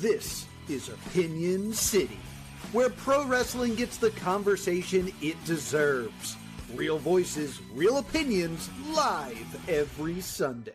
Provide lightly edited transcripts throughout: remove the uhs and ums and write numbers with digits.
This is Opinion City, where pro wrestling gets the conversation it deserves. Real voices, real opinions, live every Sunday.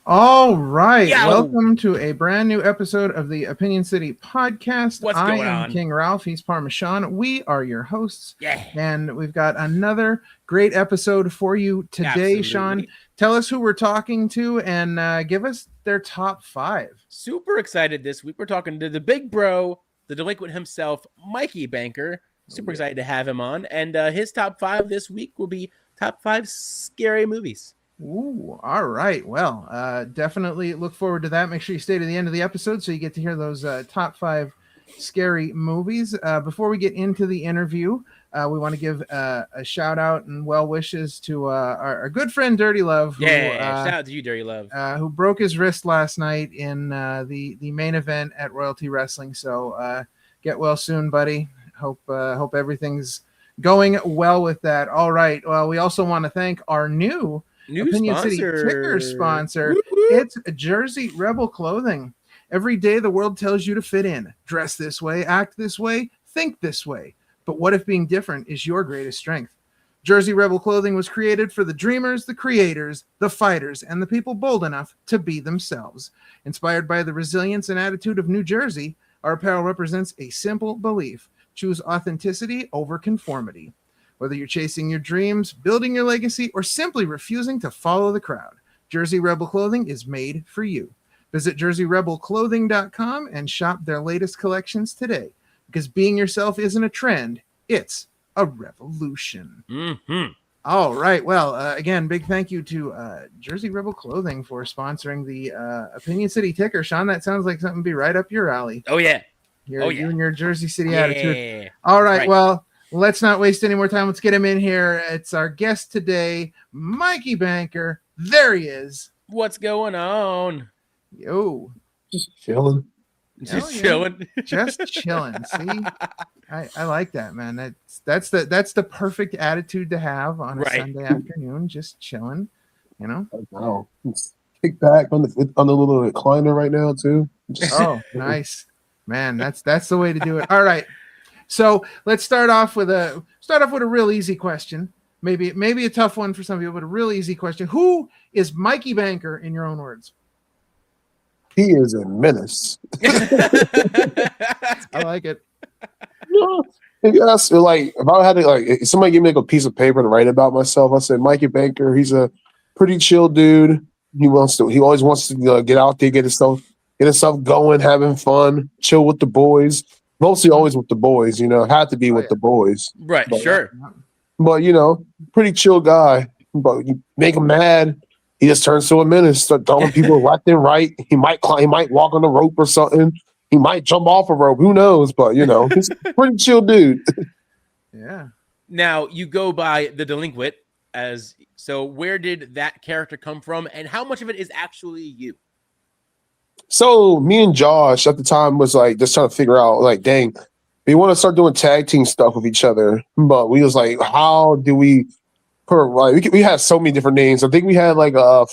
All right, Yo! Welcome to a brand new episode of the Opinion City podcast. What's I going am on? King Ralph, he's Parmesan. We are your hosts. Yeah. And we've got another great episode for you today, Absolutely. Sean. Tell us who we're talking to and give us their top five. Super excited this week. We're talking to the big bro, the delinquent himself, Mikey Banker. Super excited to have him on. And his top five this week will be top five scary movies. Ooh, all right. Well, definitely look forward to that. Make sure you stay to the end of the episode so you get to hear those top five scary movies. Before we get into the interview, we want to give a shout out and well wishes to our good friend Dirty Love. Who, Shout out to you, Dirty Love. Who broke his wrist last night in the main event at Royalty Wrestling. So get well soon, buddy. Hope everything's going well with that. All right. Well, we also want to thank our new Opinion sponsor. City Ticker sponsor. Woo-hoo. It's Jersey Rebel Clothing. Every day the world tells you to fit in, dress this way, act this way, think this way. But what if being different is your greatest strength? Jersey Rebel Clothing was created for the dreamers, the creators, the fighters, and the people bold enough to be themselves. Inspired by the resilience and attitude of New Jersey, our apparel represents a simple belief: choose authenticity over conformity. Whether you're chasing your dreams, building your legacy, or simply refusing to follow the crowd, Jersey Rebel Clothing is made for you. Visit jerseyrebelclothing.com and shop their latest collections today. Because being yourself isn't a trend, it's a revolution. Mm-hmm. All right. Well, again, big thank you to Jersey Rebel Clothing for sponsoring the Opinion City Ticker. Sean, that sounds like something to be right up your alley. Oh, yeah. You and your Jersey City attitude. Yeah. All right. Well, let's not waste any more time. Let's get him in here. It's our guest today, Mikey Banker. There he is. What's going on? Yo. Just chilling. Just yeah. chilling. Just chilling. See? I like that, man. That's the perfect attitude to have on a Sunday afternoon. Just chilling, you know? Wow. Kick back on the little recliner right now, too. Oh, nice. Man, that's the way to do it. All right. So let's start off with a real easy question. Maybe a tough one for some people, but a real easy question. Who is Mikey Banker in your own words? He is a menace. I like it. Yes, like if I had to, if somebody gave me a piece of paper to write about myself, I said Mikey Banker. He's a pretty chill dude. He always wants to get out there, get himself going, having fun, chill with the boys. Mostly always with the boys, had to be with the boys. Right, but, sure. But, pretty chill guy. But you make him mad, he just turns to a menace, start throwing people left and right. He might walk on a rope or something. He might jump off a rope. Who knows? But, he's a pretty chill dude. Yeah. Now, you go by the delinquent so where did that character come from, and how much of it is actually you? So me and Josh at the time was just trying to figure out dang, we want to start doing tag team stuff with each other, but we was how do we we had so many different names. I think we had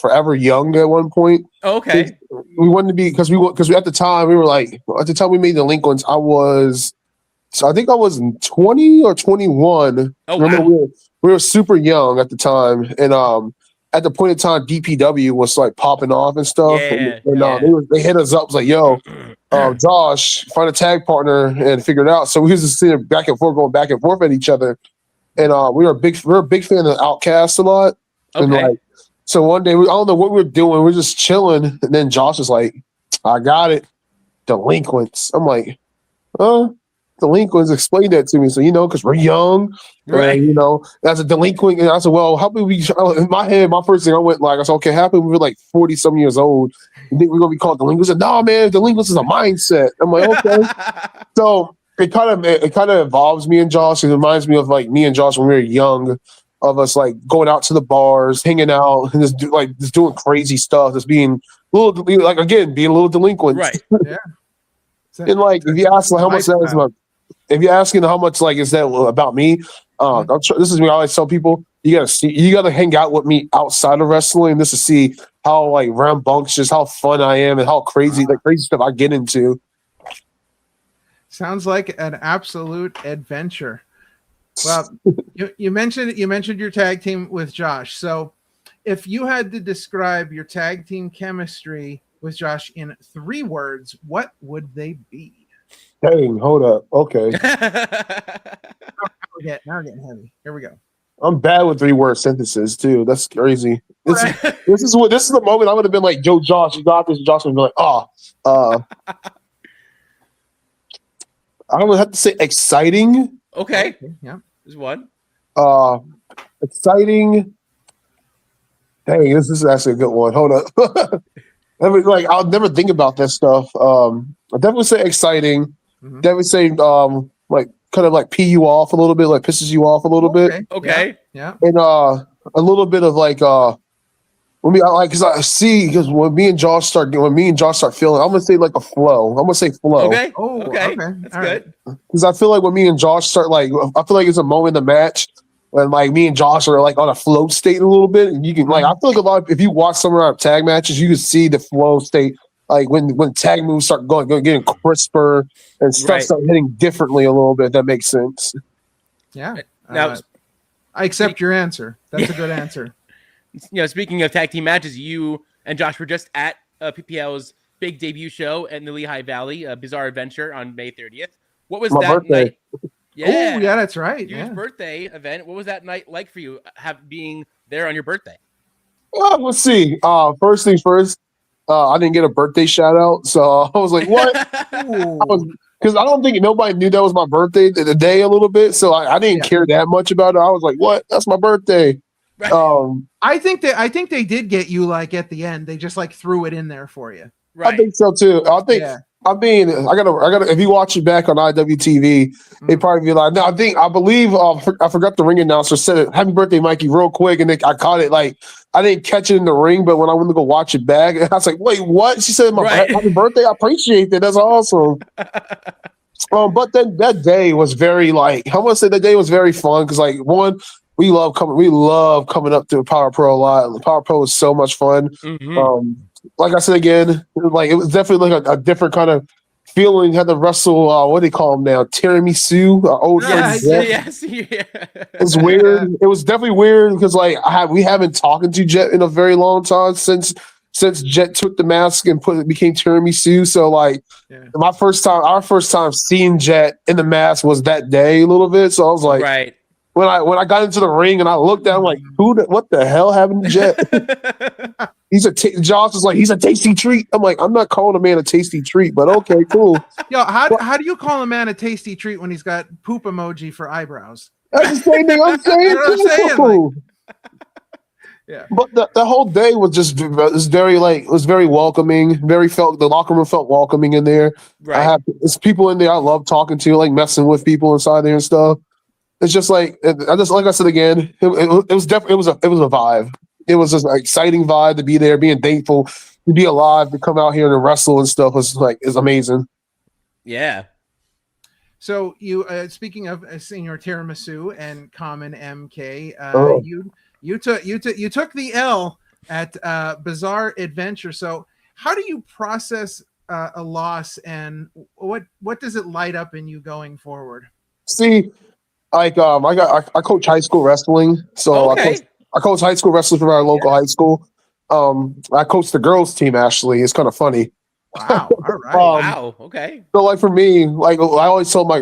Forever Young at one point. Okay. We wanted to be because at the time we were at the time we made Delinquents. I think I was 20 or 21. Oh, remember wow. we were super young at the time, and at the point in time, DPW was popping off and stuff. Yeah, and they hit us up, was yo, Josh, find a tag partner and figure it out. So we was just sitting back and forth, going back and forth at each other. And we were a big fan of Outkast a lot. Okay. And so one day, I don't know what we were doing. We were just chilling. And then Josh was like, I got it. Delinquents. I'm like, Delinquents, explain that to me. So, because we're young, right? And, as a delinquent, and I said, well, how about we? In my head, my first thing I went I said, okay, how about we were 40 some years old? You think we're gonna be called delinquents? I said, no, man, delinquents is a mindset. I'm like, okay. So it kind of involves me and Josh. It reminds me of me and Josh when we were young, of us going out to the bars, hanging out, and just doing crazy stuff, just being a little being a little delinquent, right? Yeah. And if you ask how much that is about. If you're asking how much is that about me, This is me. I always tell people you gotta hang out with me outside of wrestling just to see how like rambunctious, how fun I am, and how crazy stuff I get into. Sounds like an absolute adventure. Well, you mentioned your tag team with Josh. So, if you had to describe your tag team chemistry with Josh in 3 words, what would they be? Dang, hold up. Okay. Now we're getting heavy. Here we go. I'm bad with 3-word sentences too. That's crazy. This is the moment I would have been like, "Yo, Josh, you got this." Josh would be like, I would have to say exciting. Okay. Yeah. There's one. Exciting. Dang, this is actually a good one. Hold up. I'll never think about that stuff. I definitely say exciting. Mm-hmm. Definitely say like kind of like pee you off a little bit, like pisses you off a little bit. Okay. Yeah. And a little bit of like because when me and Josh start feeling, I'm gonna say like a flow. I'm gonna say flow. Okay. Oh, okay. okay. That's All good. Because I feel like when me and Josh start I feel like it's a moment in the match when like me and Josh are like on a flow state a little bit, and you can like I feel like if you watch some of our tag matches, you can see the flow state. Like when tag moves start getting crisper and stuff start hitting differently a little bit. That makes sense. Yeah. Now, I accept your answer. That's a good answer. Speaking of tag team matches, you and Josh were just at PPL's big debut show in the Lehigh Valley, a Bizarre Adventure on May 30th. What was My that birthday. night? Yeah. Oh, yeah, that's right. Your birthday event. What was that night like for you, being there on your birthday? Well, let's see. First things first. I didn't get a birthday shout out, so I was like, "What?" Because I don't think nobody knew that was my birthday the day a little bit, so I didn't care that much about it. I was like, "What? That's my birthday." Right. I think they did get you like at the end. They just like threw it in there for you. Right. I think so too. I gotta. If you watch it back on IWTV, they probably be like, "No, I believe I forgot the ring announcer said it. Happy birthday, Mikey!" real quick, and I caught it. Like I didn't catch it in the ring, but when I went to go watch it back, I was like, "Wait, what?" She said, "Happy birthday!" I appreciate that. That's awesome. But then that day was very I want to say that day was very fun because one. We love coming up to Power Pro a lot. Power Pro is so much fun. Mm-hmm. Like I said again, it was definitely like a different kind of feeling. Had to wrestle. What do they call him now? Tiramisu. Old Yes. It's weird. It was definitely weird because we haven't talked to Jet in a very long time since Jet took the mask and became Tiramisu. So our first time seeing Jet in the mask was that day a little bit. So I was like, right. When I got into the ring and I looked at him like, what the hell happened to Jet? Josh was like, he's a tasty treat. I'm like, I'm not calling a man a tasty treat, but okay, cool. Yo, how do you call a man a tasty treat when he's got poop emoji for eyebrows? That's the same thing I'm saying. You know what I'm saying? Yeah. But the whole day was very welcoming. The locker room felt welcoming in there. Right. It's people in there I love talking to, like messing with people inside there and stuff. It's just like I said again, it was definitely it was a vibe. It was just an exciting vibe to be there, being thankful to be alive, to come out here and wrestle and stuff is amazing. Yeah. So you speaking of Senior Tiramisu and Common MK, you took the L at Bizarre Adventure. So how do you process a loss, and what does it light up in you going forward? See. I coach high school wrestling, so I coach high school wrestling from our local high school. I coach the girls team. Actually, it's kind of funny. Wow! All right. Wow. Okay. So for me, I always tell my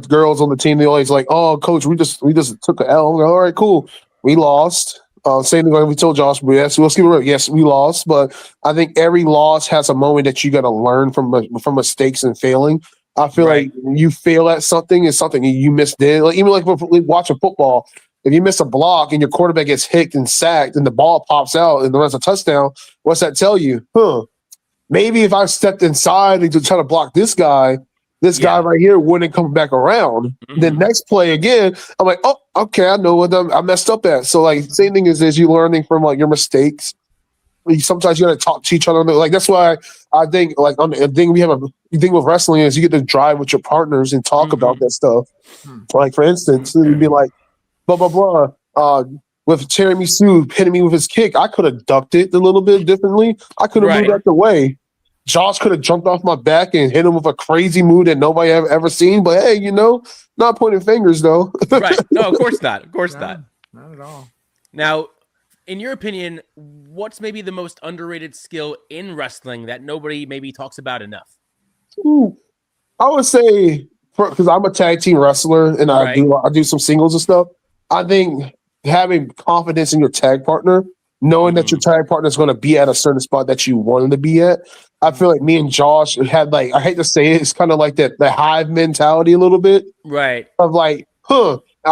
girls on the team, they always like, "Oh, coach, we just took an L." I'm like, all right, cool. We lost. Same thing like we told Josh. Yes, yes, we lost. But I think every loss has a moment that you got to learn from mistakes and failing. I feel like when you fail at something, it's something you misdid. Like even like watching football, if you miss a block and your quarterback gets hit and sacked and the ball pops out and runs a touchdown, what's that tell you? Maybe if I stepped inside and to try to block this guy right here wouldn't come back around. Mm-hmm. Then next play again, I'm like, oh, okay, I know what I messed up at. So same thing is you learning from your mistakes. Sometimes you got to talk to each other. That's why I think on the thing the thing with wrestling is you get to drive with your partners and talk about that stuff. For instance, you'd be like, blah blah blah. With Tiramisu hitting me with his kick, I could have ducked it a little bit differently. I could have moved out the way. Josh could have jumped off my back and hit him with a crazy move that nobody ever seen. But hey, not pointing fingers though. Right? No, of course not. Of course not. Not at all. Now, in your opinion, what's maybe the most underrated skill in wrestling that nobody maybe talks about enough? Ooh, I would say, because I'm a tag team wrestler and I do some singles and stuff. I think having confidence in your tag partner, knowing that your tag partner is going to be at a certain spot that you want him to be at. I feel like me and Josh had I hate to say it, it's kind of like that hive mentality a little bit. Right. Of I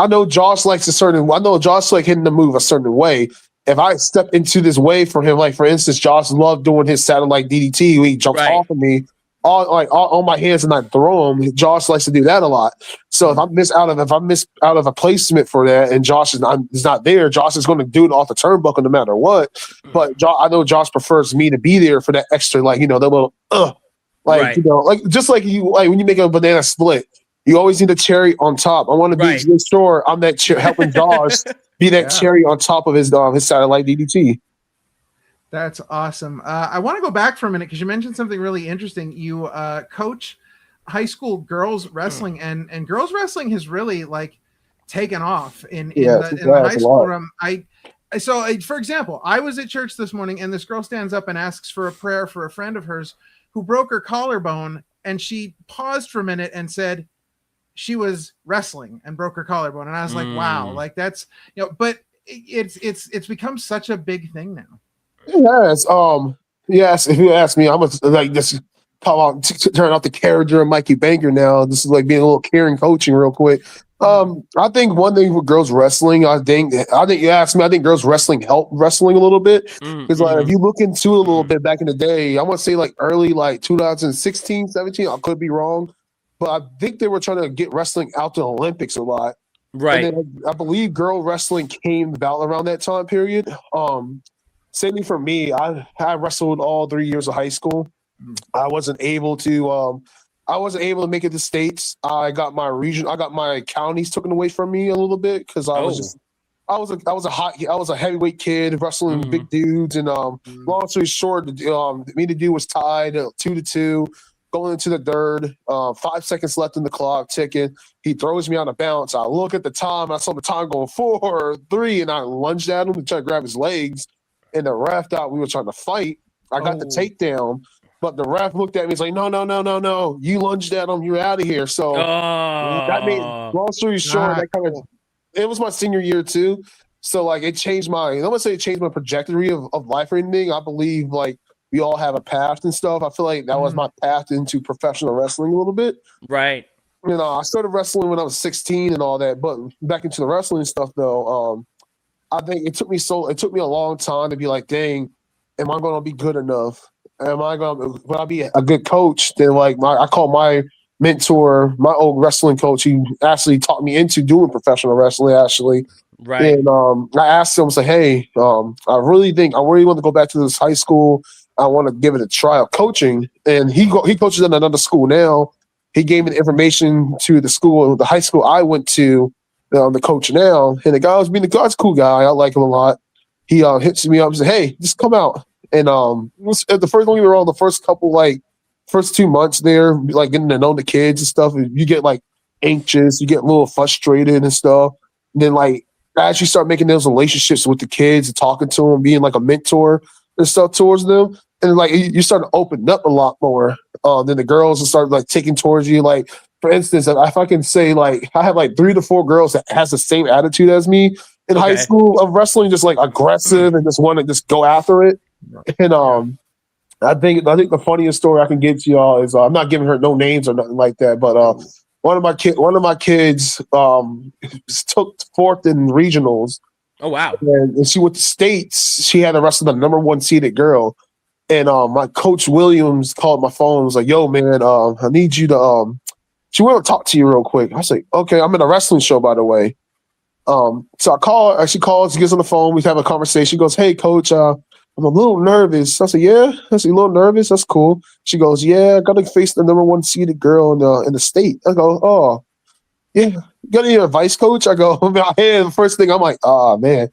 know Josh likes hitting the move a certain way. If I step into this way for him, like for instance, Josh loved doing his satellite DDT where he jumps off of me on my hands and I throw him. Josh likes to do that a lot. So if I miss out of a placement for that and Josh is not there, Josh is going to do it off the turnbuckle no matter what. But I know Josh prefers me to be there for that extra, the little just like when you make a banana split, you always need a cherry on top. I want to be sure I'm that helping Josh be that cherry on top of his satellite DDT. That's awesome. I want to go back for a minute because you mentioned something really interesting. You coach high school girls wrestling, and girls wrestling has really taken off in the high school room. For example, I was at church this morning, and this girl stands up and asks for a prayer for a friend of hers who broke her collarbone, and she paused for a minute and said she was wrestling and broke her collarbone, and I was like, wow, that's but it's become such a big thing now. Yes. Yes. If you ask me, I'm this turn out the character of Mikey Banker now. This is like being a little caring coaching real quick. I think one thing with girls wrestling, I think you asked me, I think girls wrestling help wrestling a little bit. Because if you look into it a little bit back in the day, I want to say early 2016, 17, I could be wrong. But I think they were trying to get wrestling out to the Olympics a lot. Right. And then I believe girl wrestling came about around that time period. Same for me. I wrestled all 3 years of high school. I wasn't able to make it to states. I got my counties taken away from me a little bit because I was a heavyweight kid wrestling big dudes, and long story short, me to do was tied 2-2, going into the third, 5 seconds left in the clock ticking. He throws me on a bounce. I look at the time, I saw the time going 4-3, and I lunged at him to try to grab his legs. And the ref thought we were trying to fight. I got the takedown, but the ref looked at me. He's like, no. You lunged at him. You're out of here. So that made, long story short, it was my senior year too. So it changed I'm going to say it changed my trajectory of life or anything. I believe we all have a path and stuff. I feel like that was my path into professional wrestling a little bit. Right. I started wrestling when I was 16 and all that, but back into the wrestling stuff though, I think it took me a long time to be like, dang, am I going to be good enough? Will I be a good coach? Then I call my mentor, my old wrestling coach, he actually taught me into doing professional wrestling actually. Right. And I asked him, I said, hey, I really want to go back to this high school. I want to give it a try of coaching. And he coaches at another school now. He gave me the information to the high school I went to, the coach now, and the guy's a cool guy. I like him a lot. He hits me up and said, hey, just come out. And the first one we were on, the first couple first 2 months there, getting to know the kids and stuff, you get anxious, you get a little frustrated and stuff. And then as you start making those relationships with the kids and talking to them, being a mentor and stuff towards them, and you start to open up a lot more. Then the girls will start taking towards you. For instance, if I can say I have 3 to 4 girls that has the same attitude as me in high school of wrestling, just aggressive and just want to just go after it. And I think the funniest story I can give to y'all is I'm not giving her no names or nothing like that, but one of my kids took 4th in regionals. Oh wow! And she went to states. She had to wrestle the number 1 seeded girl. And my coach Williams called my phone and was like, yo, man, I need you to she wanted to talk to you real quick. I was like, okay, I'm in a wrestling show, by the way. So I call her, she calls, she gets on the phone, we have a conversation. She goes, hey, coach, I'm a little nervous. I said, yeah? I said, you a little nervous? That's cool. She goes, yeah, I got to face the number 1 seeded girl in the state. I go, oh. yeah, got any advice, coach? I go, the first thing I'm like, oh man,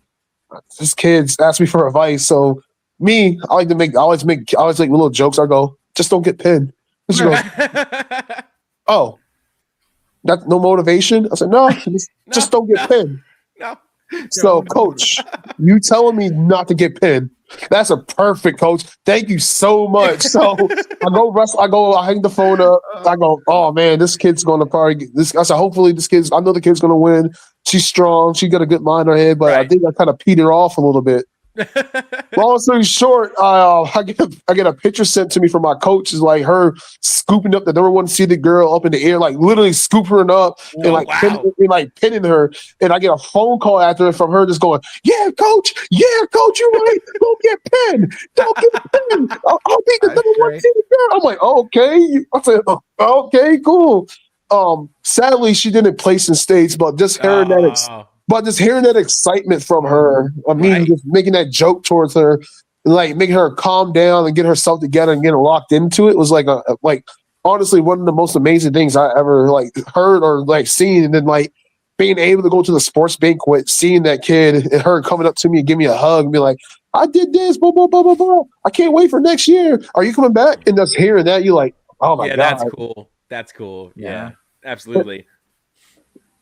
this kid's asked me for advice. So me, I always make little jokes. I go, just don't get pinned. And she goes, oh, that no motivation? I said, no, just don't get pinned. No. So, coach, you telling me not to get pinned? That's a perfect, coach. Thank you so much. So I hang the phone up. I go, oh man, this kid's going to probably get this. I said, hopefully I know the kid's going to win. She's strong. She got a good mind in her head, but I think I kind of petered off a little bit. Long story short, I get a picture sent to me from my coach. Is like her scooping up the number one seeded girl up in the air, like literally scooping her up and pinning her. And I get a phone call after it from her, just going, "Yeah, coach, you're right. Don't get pinned. Don't get pinned. I'll beat the number one seeded girl." I'm like, okay. I said, okay, cool. Sadly, she didn't place in states, but just hearing that. But just hearing that excitement from her, just making that joke towards her, like making her calm down and get herself together and getting locked into it was like honestly one of the most amazing things I ever like heard or like seen. And then like being able to go to the sports banquet, seeing that kid and her coming up to me and give me a hug and be like, "I did this, blah blah blah blah blah. I can't wait for next year. Are you coming back?" And just hearing that, you're like, "Oh my god, that's cool. That's cool. Yeah, absolutely."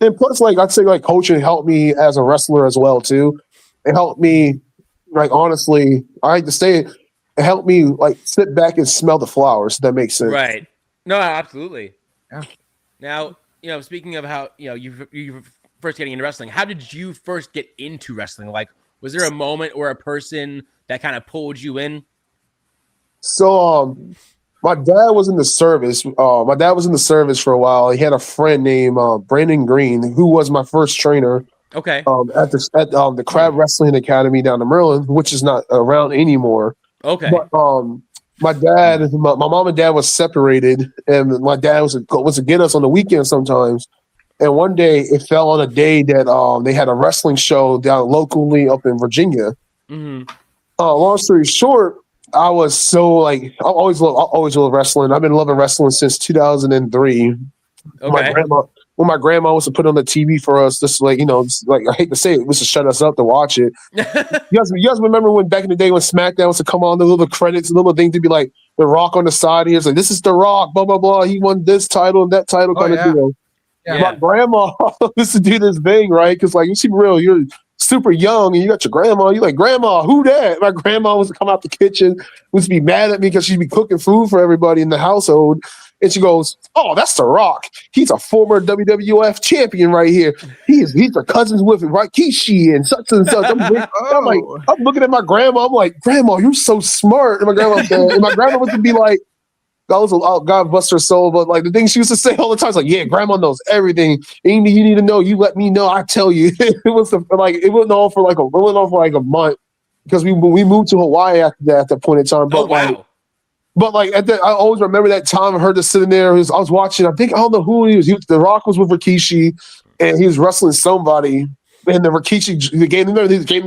And plus, like I'd say, like coaching helped me as a wrestler as well too. It helped me, like honestly, I hate to say it, it helped me like sit back and smell the flowers. If that makes sense, right? No, absolutely. Yeah. Now, speaking of how you first getting into wrestling, how did you first get into wrestling? Like, was there a moment or a person that kind of pulled you in? So, my dad was in the service. My dad was in the service for a while. He had a friend named Brandon Green, who was my first trainer. Okay. At the Crab Wrestling Academy down in Maryland, which is not around anymore. Okay. But my mom and dad was separated, and my dad was to get us on the weekend sometimes. And one day it fell on a day that they had a wrestling show down locally up in Virginia. Mm-hmm. Long story short, I was so like I always love wrestling. I've been loving wrestling since 2003. Okay. When my grandma was to put on the TV for us, just like like I hate to say it, was to shut us up to watch it. you guys remember when back in the day when SmackDown was to come on, the little credits, the little thing to be like The Rock on the side here, it's like this is The Rock, blah blah blah. He won this title and that title kind of deal. Yeah. My grandma used to do this thing, right? Because like you seem real, you're super young and you got your grandma. You're like, "Grandma, who that?" My grandma was to come out the kitchen, was to be mad at me because she'd be cooking food for everybody in the household. And she goes, "Oh, that's The Rock. He's a former WWF champion right here. He's the cousins with him, right? Rikishi and such and such." I'm looking at my grandma. I'm like, "Grandma, you're so smart." And my grandma was to be like, God bless her soul, but like the thing she used to say all the time is like, "Yeah, grandma knows everything. Anything you need to know, you let me know. I tell you." It went on for like a month because we moved to Hawaii after that at that point in time. But I always remember that time of her just sitting there. I was watching. I don't know who he was. The Rock was with Rikishi, and he was wrestling somebody. And the Rikishi, they gave him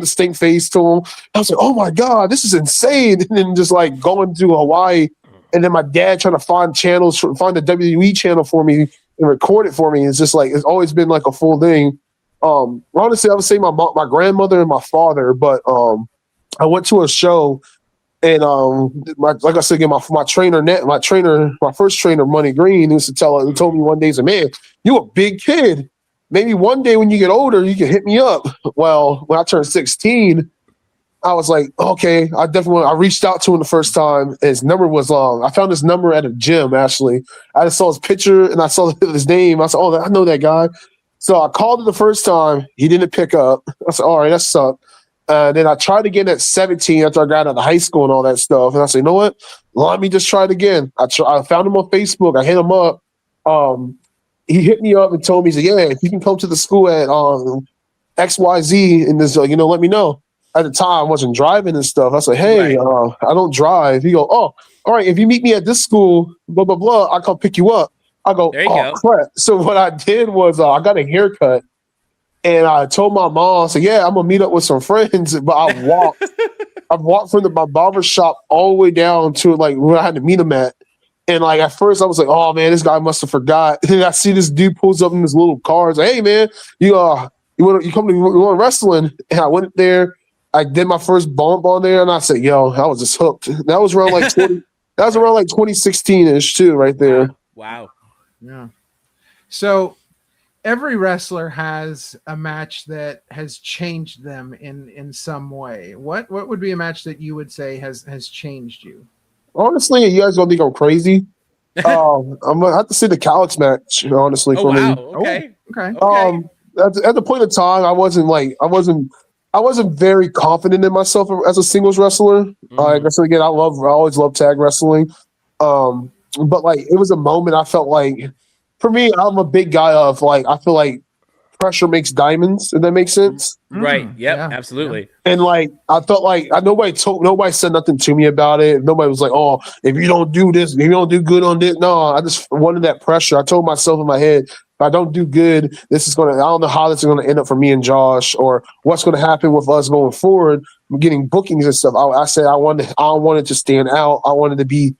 the stink face to him. I was like, "Oh my god, this is insane!" And then just like going to Hawaii. And then my dad trying to find the WWE channel for me and record it for me. It's just like it's always been like a full thing. Honestly, I would say my grandmother and my father, but I went to a show and like I said again, my first trainer, Money Green, who told me one day, he said, "Man, you a big kid. Maybe one day when you get older, you can hit me up." Well, when I turned 16. I was like, okay, I reached out to him the first time. His number was I found his number at a gym, actually. I just saw his picture and I saw his name. I said, "Oh, I know that guy." So I called him the first time. He didn't pick up. I said, "All right, that sucked." Then I tried again at 17 after I got out of high school and all that stuff. And I said, "You know what? Let me just try it again." I found him on Facebook. I hit him up. He hit me up and told me, he said, "Yeah, if you can come to the school at XYZ and this, let me know." At the time, I wasn't driving and stuff. I said, "Hey, I don't drive." He go, "Oh, all right. If you meet me at this school, blah, blah, blah, I'll come pick you up." I go, "Oh, crap." So what I did was I got a haircut and I told my mom, I said, "Yeah, I'm going to meet up with some friends." But I walked. I walked from my barber shop all the way down to like where I had to meet him at. And like at first I was like, oh man, this guy must have forgot. And I see this dude pulls up in his little car. It's like, hey man, you want wrestling? And I went there. I did my first bump on there, and I said, yo, I was just hooked. That was around like 2016-ish too, right there. Wow. Yeah. So every wrestler has a match that has changed them in some way. What would be a match that you would say has changed you? Honestly, you guys don't think I'm crazy. I'm gonna have to say the Calix match, honestly, for me. Okay. Okay. At the point in time, I wasn't very confident in myself as a singles wrestler. Like I said again, I always love tag wrestling. But like it was a moment I felt like, for me, I'm a big guy of like, I feel like pressure makes diamonds, if that makes sense. Right. Yep. Yeah. Absolutely. And like I felt like nobody said nothing to me about it. Nobody was like, "Oh, if you don't do this, if you don't do good on this." No, I just wanted that pressure. I told myself in my head, if I don't do good, I don't know how this is gonna end up for me and Josh, or what's gonna happen with us going forward, getting bookings and stuff. I said I wanted to stand out. I wanted to be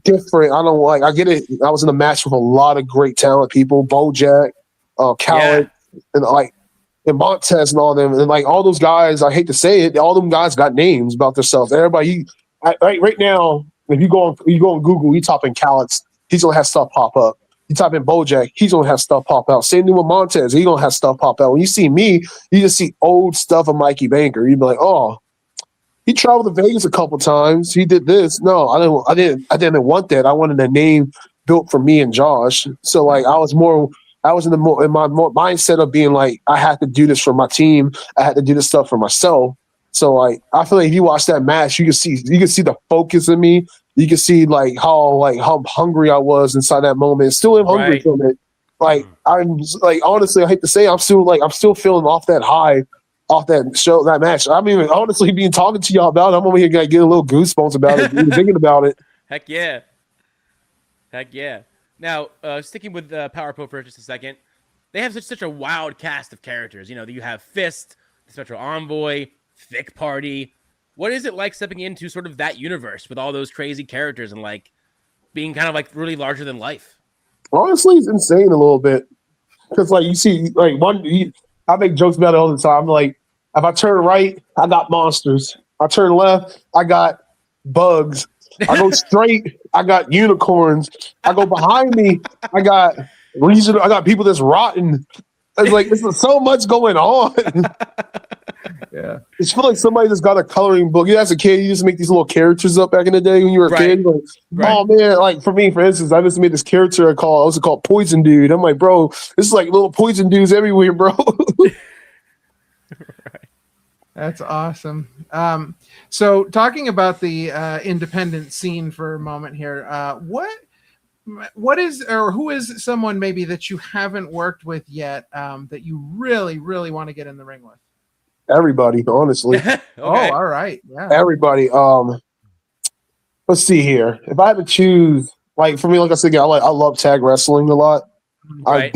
different. I get it. I was in a match with a lot of great talent people, Bojack, Khaled, and Montez and all them, and like all those guys, I hate to say it, all them guys got names about themselves. Everybody, right now, if you go on Google, you type in Calix, he's gonna have stuff pop up. You type in Bojack, he's gonna have stuff pop out. Same thing with Montez, he's gonna have stuff pop out. When you see me, you just see old stuff of Mikey Banker. You'd be like, oh, he traveled to Vegas a couple times. He did this. No, I didn't want that. I wanted a name built for me and Josh. So like I was in my mindset of being like, I had to do this for my team. I had to do this stuff for myself. So like, I feel like if you watch that match, you can see the focus in me. You can see like how hungry I was inside that moment. Still am hungry from it. Like I'm like, honestly, I hate to say, I'm still feeling off that high, off that match. I mean, honestly, being talking to y'all about it, I'm over here getting a little goosebumps about it, thinking about it. Heck yeah. Now, sticking with Power Pro for just a second, they have such a wild cast of characters. You know, you have Fist, the Special Envoy, Thick Party. What is it like stepping into sort of that universe with all those crazy characters and like being kind of like really larger than life? Honestly, it's insane a little bit because like you see, like I make jokes about it all the time. Like if I turn right, I got monsters. I turn left, I got bugs. I go straight, I got unicorns. I go behind me, I got people that's rotten. It's like there's so much going on. Yeah. It's feel like somebody just got a coloring book. You as a kid, you used to make these little characters up back in the day when you were a kid. Like, oh man, like for me, for instance, I just made this character called Poison Dude. I'm like, bro, this is like little poison dudes everywhere, bro. That's awesome. So talking about the independent scene for a moment here, what is, or who is someone maybe that you haven't worked with yet that you really, really want to get in the ring with? Everybody, honestly. Okay. Oh, all right. Yeah. Everybody. Let's see here. If I had to choose, like for me, like I said, I love tag wrestling a lot. Right.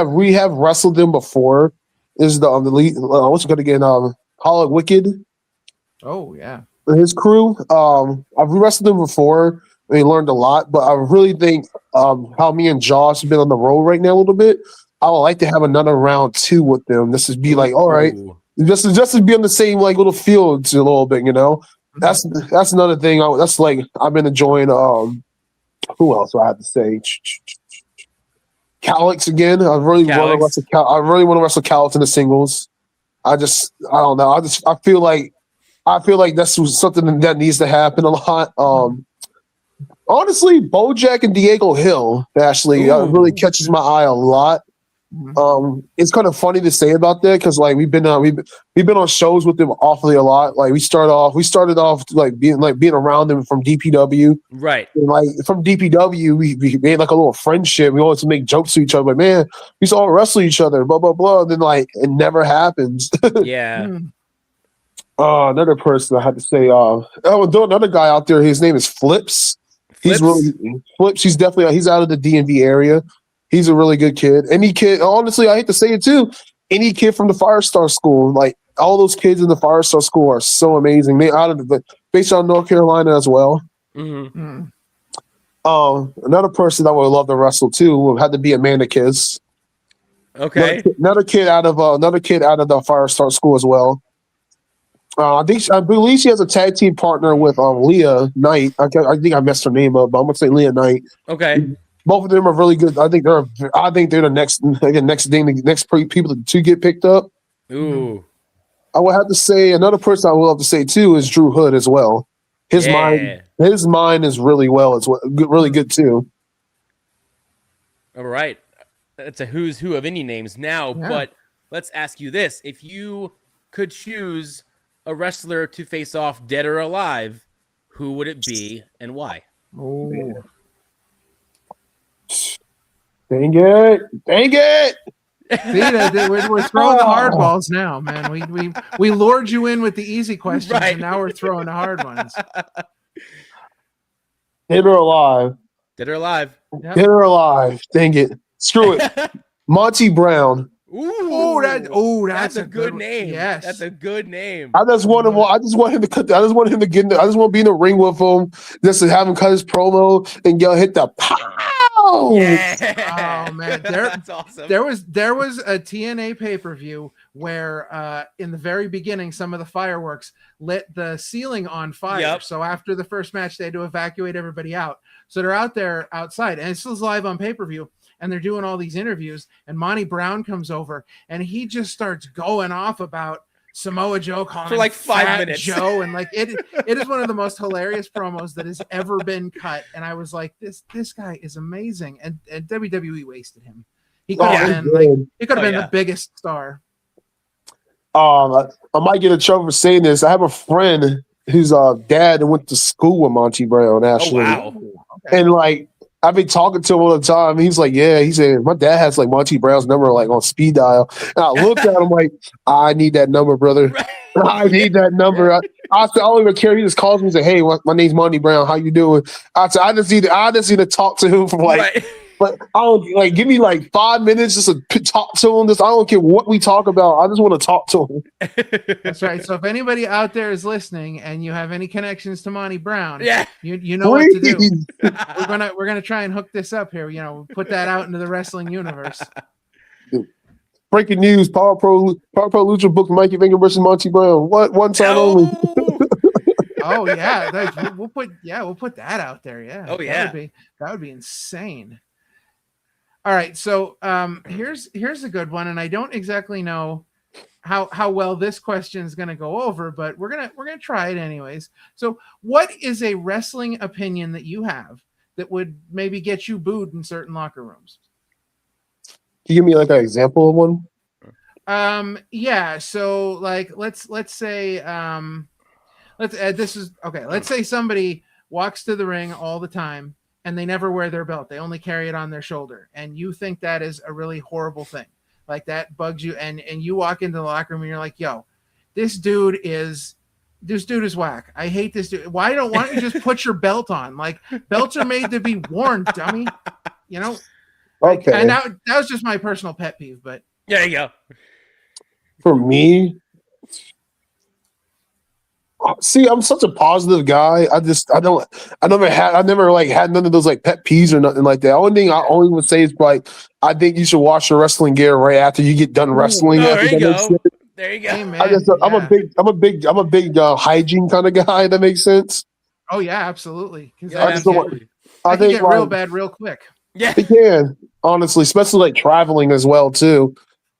We have wrestled them before. This is the lead. What's it going to get? Hollow Wicked. Oh yeah. His crew. I've wrestled them before. We learned a lot, but I really think how me and Josh have been on the road right now a little bit. I would like to have another round 2 with them. This is be like, all right, just to be on the same like little fields a little bit, you know. That's another thing. That's like I've been enjoying. Who else do I have to say? Calix again. I really want to wrestle Calix in the singles. I don't know. I feel like that's something that needs to happen a lot. Honestly, Bojack and Diego Hill actually really catches my eye a lot. It's kind of funny to say about that because like we've been on shows with them awfully a lot. Like we started off like being around them from DPW, right? And like from DPW, we made like a little friendship. We always make jokes to each other, like man, we used to all wrestle each other, blah blah blah. And then like it never happens. Yeah. Another person I had to say, another guy out there. His name is Flips. He's Flips. He's out of the DMV area. He's a really good kid. Any kid, honestly, I hate to say it too. Any kid from the Firestar School, like all those kids in the Firestar School, are so amazing. They based out of North Carolina as well. Mm-hmm. Another person that would love to wrestle too would have to be Amanda Kiss. Okay. Another kid out of the Firestar School as well. I believe she has a tag team partner with Leah Knight. I think I messed her name up, but I'm gonna say Leah Knight. Okay. Both of them are really good. I think they're the next people to get picked up. Ooh. I would have to say another person I would love to say too is Drew Hood as well. His mind is really really good too. All right. That's a who's who of indie names now, but let's ask you this. If you could choose a wrestler to face off dead or alive, who would it be and why? Oh, dang it! See, we're throwing the hard balls now, man. We lured you in with the easy questions, and now we're throwing the hard ones. Dead or alive? Dead or alive? Yep. Dead or alive? Dang it! Screw it. Monty Brown. Ooh, that's a good one. name. Yes, that's a good name. I just want him to cut. I just want to be in the ring with him, just to have him cut his promo and hit the pow. Yeah. Oh man, that's awesome. There was a TNA pay-per-view where in the very beginning some of the fireworks lit the ceiling on fire. Yep. So after the first match they had to evacuate everybody out. So they're out there outside and it's still live on pay-per-view. And they're doing all these interviews, and Monty Brown comes over, and he just starts going off about Samoa Joe calling for like 5 minutes. Joe, and like it is one of the most hilarious promos that has ever been cut. And I was like, this guy is amazing, and WWE wasted him. He could have been the biggest star. I might get in trouble for saying this. I have a friend whose dad went to school with Monty Brown actually. Oh wow! Okay. And like, I've been talking to him all the time. He's like, yeah. He said, my dad has like Monty Brown's number like on speed dial. And I looked at him like, I need that number, brother. I need that number. I said, I don't even care. He just calls me and said, hey, my name's Monty Brown. How you doing? I said, I just need to talk to him for like, but I don't like, give me like 5 minutes just to talk to him. I don't care what we talk about. I just want to talk to him. That's right. So if anybody out there is listening and you have any connections to Monty Brown, you know Please. what to do. We're gonna try and hook this up here. Put that out into the wrestling universe. Breaking news: Power Pro Lucha booked Mikey Banker versus Monty Brown. What? One time only. Oh yeah, we'll put that out there. Yeah. Oh yeah, that would be insane. All right, so here's a good one, and I don't exactly know how well this question is going to go over, but we're gonna try it anyways. So, what is a wrestling opinion that you have that would maybe get you booed in certain locker rooms? Can you give me like an example of one? Yeah. So, like, let's say let's say somebody walks to the ring all the time and they never wear their belt. They only carry it on their shoulder. And you think that is a really horrible thing. Like that bugs you. And you walk into the locker room and you're like, yo, this dude is whack. I hate this dude. Why don't you just put your belt on? Like belts are made to be worn, dummy. Okay. And that was just my personal pet peeve, but there you go. For me, see, I'm such a positive guy. I never had none of those like pet peeves or nothing like that. The only thing I only would say is like, I think you should wash your wrestling gear right after you get done wrestling. There you go. There you go. Hey, man, I'm a big hygiene kind of guy. That makes sense. Oh yeah, absolutely. I think get real bad real quick. Yeah, it can, honestly, especially like traveling as well too.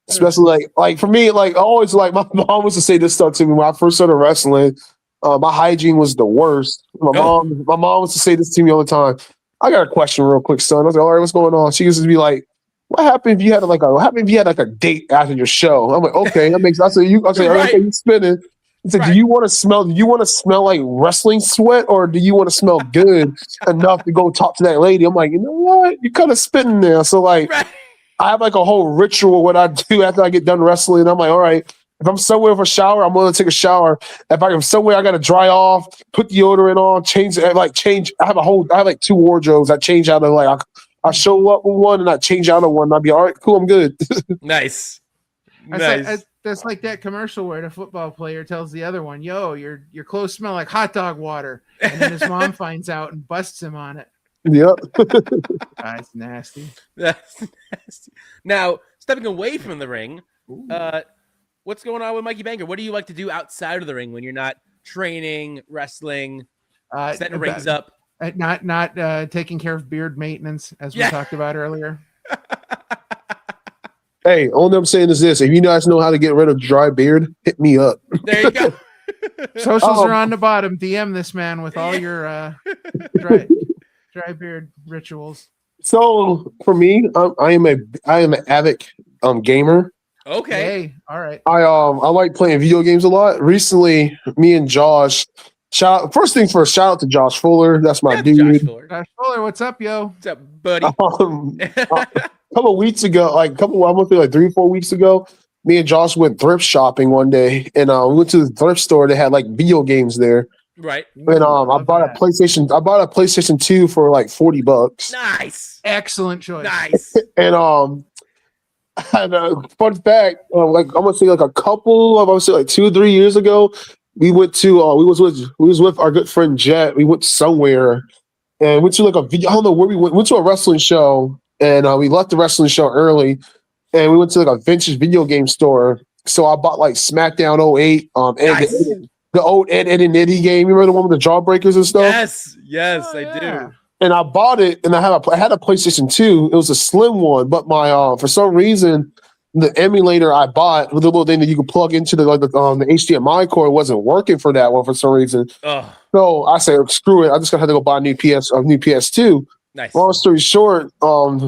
Especially like for me, like I always like my mom used to say this stuff to me when I first started wrestling. My hygiene was the worst. My mom used to say this to me all the time. I got a question real quick, son. I was like, all right, what's going on? She used to be like, what happened if you had like a date after your show? I'm like, okay, that makes sense. I said, okay, you spinning. He said, do you want to smell like wrestling sweat, or do you want to smell good enough to go talk to that lady? I'm like, you know what? You're kind of spitting there. So like I have like a whole ritual what I do after I get done wrestling. I'm like, all right, if I'm somewhere for a shower, I'm going to take a shower. If I'm somewhere I got to dry off, put deodorant on, change. I have like 2 wardrobes. I change out of like, I show up with one and I change out of one. I'll be all right, cool, I'm good. Nice. That's like that commercial where the football player tells the other one, yo, your clothes smell like hot dog water. And then his mom finds out and busts him on it. Yep. That's nasty. That's nasty. Now, stepping away from the ring, what's going on with Mikey Banker? What do you like to do outside of the ring when you're not training, wrestling, setting rings up? Not taking care of beard maintenance, as we talked about earlier. Hey, all I'm saying is this: if you guys know how to get rid of dry beard, hit me up. There you go. Socials are on the bottom. DM this man with all your dry beard rituals. So for me, I am an avid gamer. Okay. Hey, all right. I like playing video games a lot. Recently, me and Josh. First thing first, shout out to Josh Fuller. That's my dude. Josh Fuller, what's up, yo? What's up, buddy? A couple of weeks ago, I want to say like 3 or 4 weeks ago, me and Josh went thrift shopping one day, and we went to the thrift store. They had like video games there, Right. and I bought a PlayStation. I bought a PlayStation 2 for like $40. Nice. Excellent choice. Nice. And fun fact, like I'm gonna say like like 2 or 3 years ago, we went to we was with our good friend Jet. We went somewhere and went to like a video. I don't know where we went. Went to a wrestling show, and we left the wrestling show early, and we went to like a vintage video game store. So I bought like SmackDown 08, Nice. the old Ed and Eddie game. You remember the one with the jawbreakers and stuff? Yes, Oh, I yeah. do. And I bought it, and I had a PlayStation 2. It was a slim one, but my for some reason the emulator I bought with the little thing that you could plug into the HDMI cord wasn't working for that one for some reason. Oh, So I said, screw it. I just had to go buy a new PS2. nice. Long story short,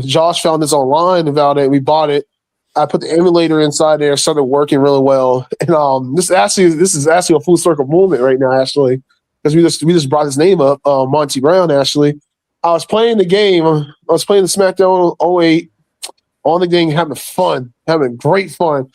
Josh found this online about it. We bought it. I put the emulator inside there, started working really well. And this is actually a full circle moment right now, actually, because we just brought his name up, Monty Brown. Actually, I was playing the game. I was playing the SmackDown 08 on the game, having great fun.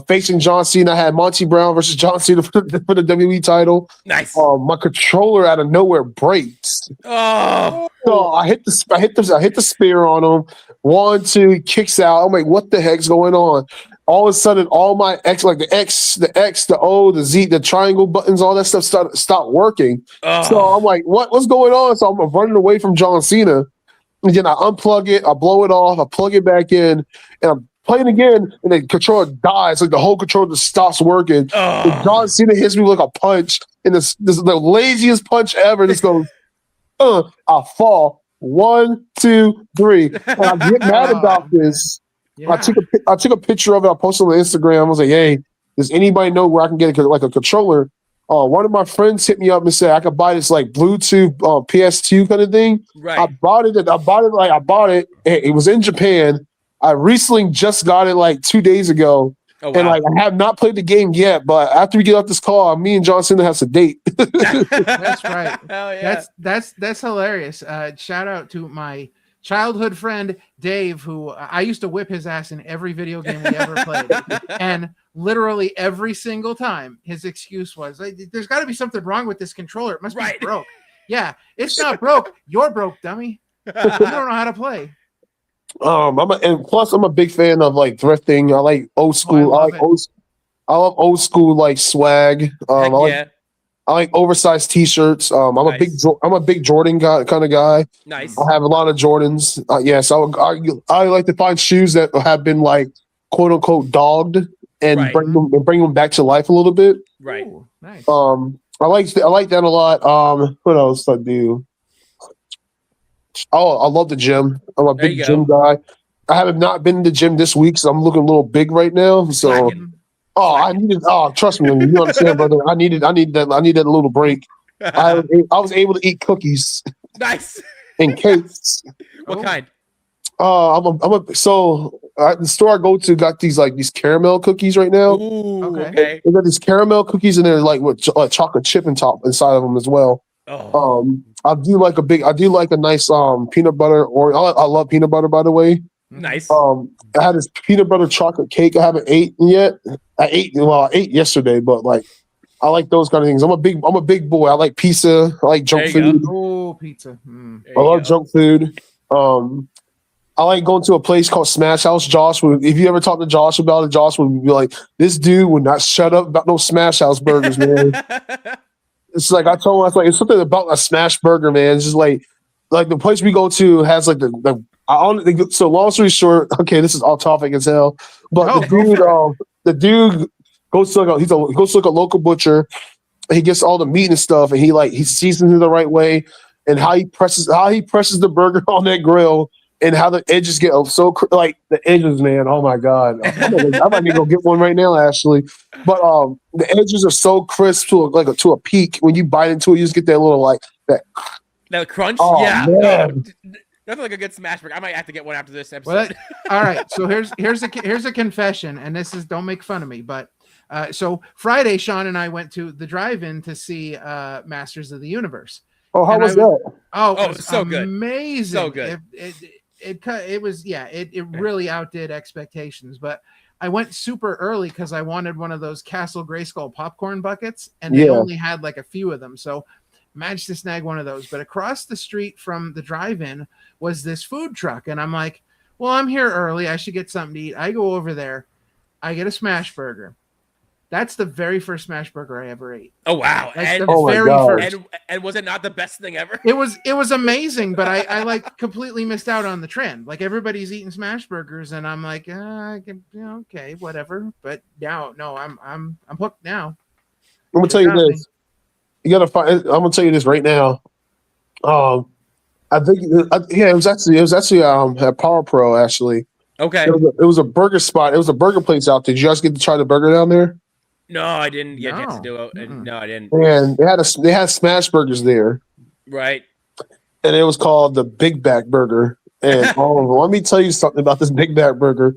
Facing John Cena, I had Monty Brown versus John Cena for the WWE title. Nice. My controller out of nowhere breaks. Oh, So I hit the spear on him. 1, 2, he kicks out. I'm like, what the heck's going on? All of a sudden, all my X, like the X, the O, the Z, the triangle buttons, all that stuff stopped working. oh. So I'm like, what's going on? So I'm running away from John Cena. And then I unplug it, I blow it off, I plug it back in, and I'm playing again, and the controller dies. Like the whole controller just stops working. And John Cena hits me with like a punch, and this is the laziest punch ever. Just goes, I fall. 1, 2, 3. And I get mad about this. Yeah. I took a picture of it. I posted on Instagram. I was like, hey, does anybody know where I can get a controller? One of my friends hit me up and said I could buy this like Bluetooth PS2 kind of thing. Right. I bought it. It was in Japan. I recently just got it like 2 days ago. Oh, wow. And like I have not played the game yet, but after we get off this call, me and John Cena has a date. That's right. Hell yeah. That's hilarious. Shout out to my childhood friend Dave, who I used to whip his ass in every video game we ever played, and literally every single time his excuse was, "There's got to be something wrong with this controller. It must be broke." Yeah, it's not broke. You're broke, dummy. You don't know how to play. And plus I'm a big fan of like thrifting. I like old school. I love old school like swag. I like oversized T-shirts. I'm a big Jordan guy, kind of guy. Nice. I have a lot of Jordans. Yes, I like to find shoes that have been like quote unquote dogged and bring them back to life a little bit. Right. Ooh, nice. I like that a lot. What else do I do? Oh, I love the gym. I'm a big gym guy. I have not been to the gym this week, so I'm looking a little big right now. So. I needed. Trust me, you understand, brother. I need that little break. I was able to eat cookies. Nice. And cakes. What kind? The store I go to got these caramel cookies right now. Ooh, okay. They got these caramel cookies and they're like with chocolate chip and top inside of them as well. Oh. I do like a nice peanut butter, or I love peanut butter, by the way. Nice. I had this peanut butter chocolate cake. I haven't eaten yet. I ate yesterday, but like I like those kind of things. I'm a big boy. I like pizza. I like junk food. Oh, pizza. I love junk food. I like going to a place called Smash House. Josh if you ever talk to Josh about it, Josh would be like, this dude would not shut up about no Smash House burgers, man. It's like I told him, it's something about a smash burger, man. It's just like like the place we go to has like the so long story short, okay, this is off topic as hell, but No, the dude goes to like goes to like a local butcher. He gets all the meat and stuff, and he seasons it the right way, and how he presses the burger on that grill, and how the edges get so like the edges, man. Oh my god, I might need to go get one right now, actually. But the edges are so crisp to a peak. When you bite into it, you just get that little like that. That crunch, Oh, yeah. man. Nothing like a good smash burger. I might have to get one after this episode. All right, so here's a confession, and this is, don't make fun of me, but so Friday, Sean and I went to the drive-in to see Masters of the Universe. Oh, how was that? Oh, it was so good. Amazing. So good. It really outdid expectations, but I went super early because I wanted one of those Castle Grayskull popcorn buckets, and they only had like a few of them, so managed to snag one of those. But across the street from the drive-in was this food truck, and I'm like, well, I'm here early, I should get something to eat. I go over there, I get a smash burger. That's the very first smash burger I ever ate. Oh wow! And was it not the best thing ever? It was amazing, but I like completely missed out on the trend. Like everybody's eating smash burgers, and I'm like, okay, whatever. But now, no, I'm hooked now. I'm gonna tell you this. You gotta find. I'm gonna tell you this right now. I think it was actually at Power Pro actually. Okay. It was a burger spot. It was a burger place out there. Did you guys get to try the burger down there? No, I didn't get a chance to do it. No, I didn't. And they had smash burgers there. Right. And it was called the Big Back Burger. And let me tell you something about this Big Back Burger.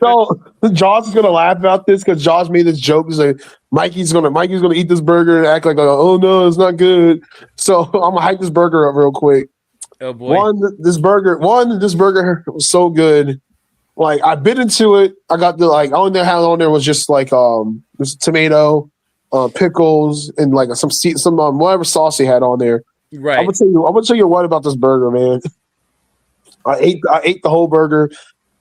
So Josh is gonna laugh about this because Josh made this joke. He's like, Mikey's gonna eat this burger and act like, oh no, it's not good. So I'm gonna hype this burger up real quick. Oh boy. This burger was so good. Like I bit into it. I got the like only thing I had on there was just like there's tomato, pickles, and like some whatever sauce they had on there. Right. I'm gonna tell you what about this burger, man. I ate the whole burger,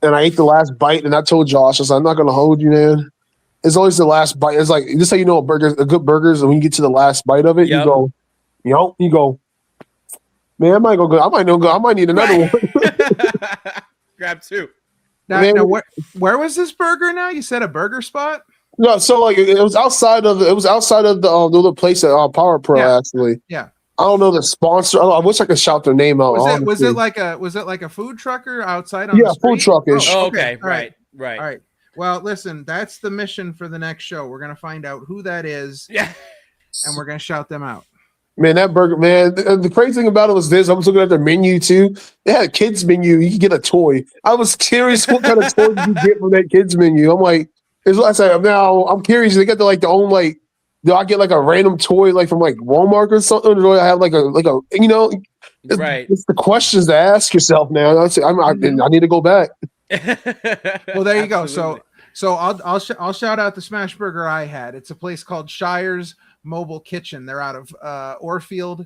and I ate the last bite, and I told Josh, I said, I'm not gonna hold you, man. It's always the last bite. It's like this how you know a good burgers, and when you get to the last bite of it, you go, man, I might need another one. Grab two. Now, where was this burger now? You said a burger spot? No, so like it was outside of the other place at Power Pro actually. Yeah. I don't know the sponsor. I wish I could shout their name out. Was it like a food trucker outside on the street? Food truckish. Oh, okay. All Right. All right. Well, listen, that's the mission for the next show. We're gonna find out who that is. Yeah. And we're gonna shout them out. Man, that burger, man. The crazy thing about it was this. I was looking at their menu too. They had a kids menu. You could get a toy. I was curious what kind of toy you get from that kids menu. I'm like, it's what I said. Now I'm curious. They got the own like. Do I get like a random toy like from like Walmart or something? Or do I have like a right? It's the questions to ask yourself now. I need to go back. Well, there you go. So I'll shout out the smash burger I had. It's a place called Shire's Mobile Kitchen. They're out of Orfield,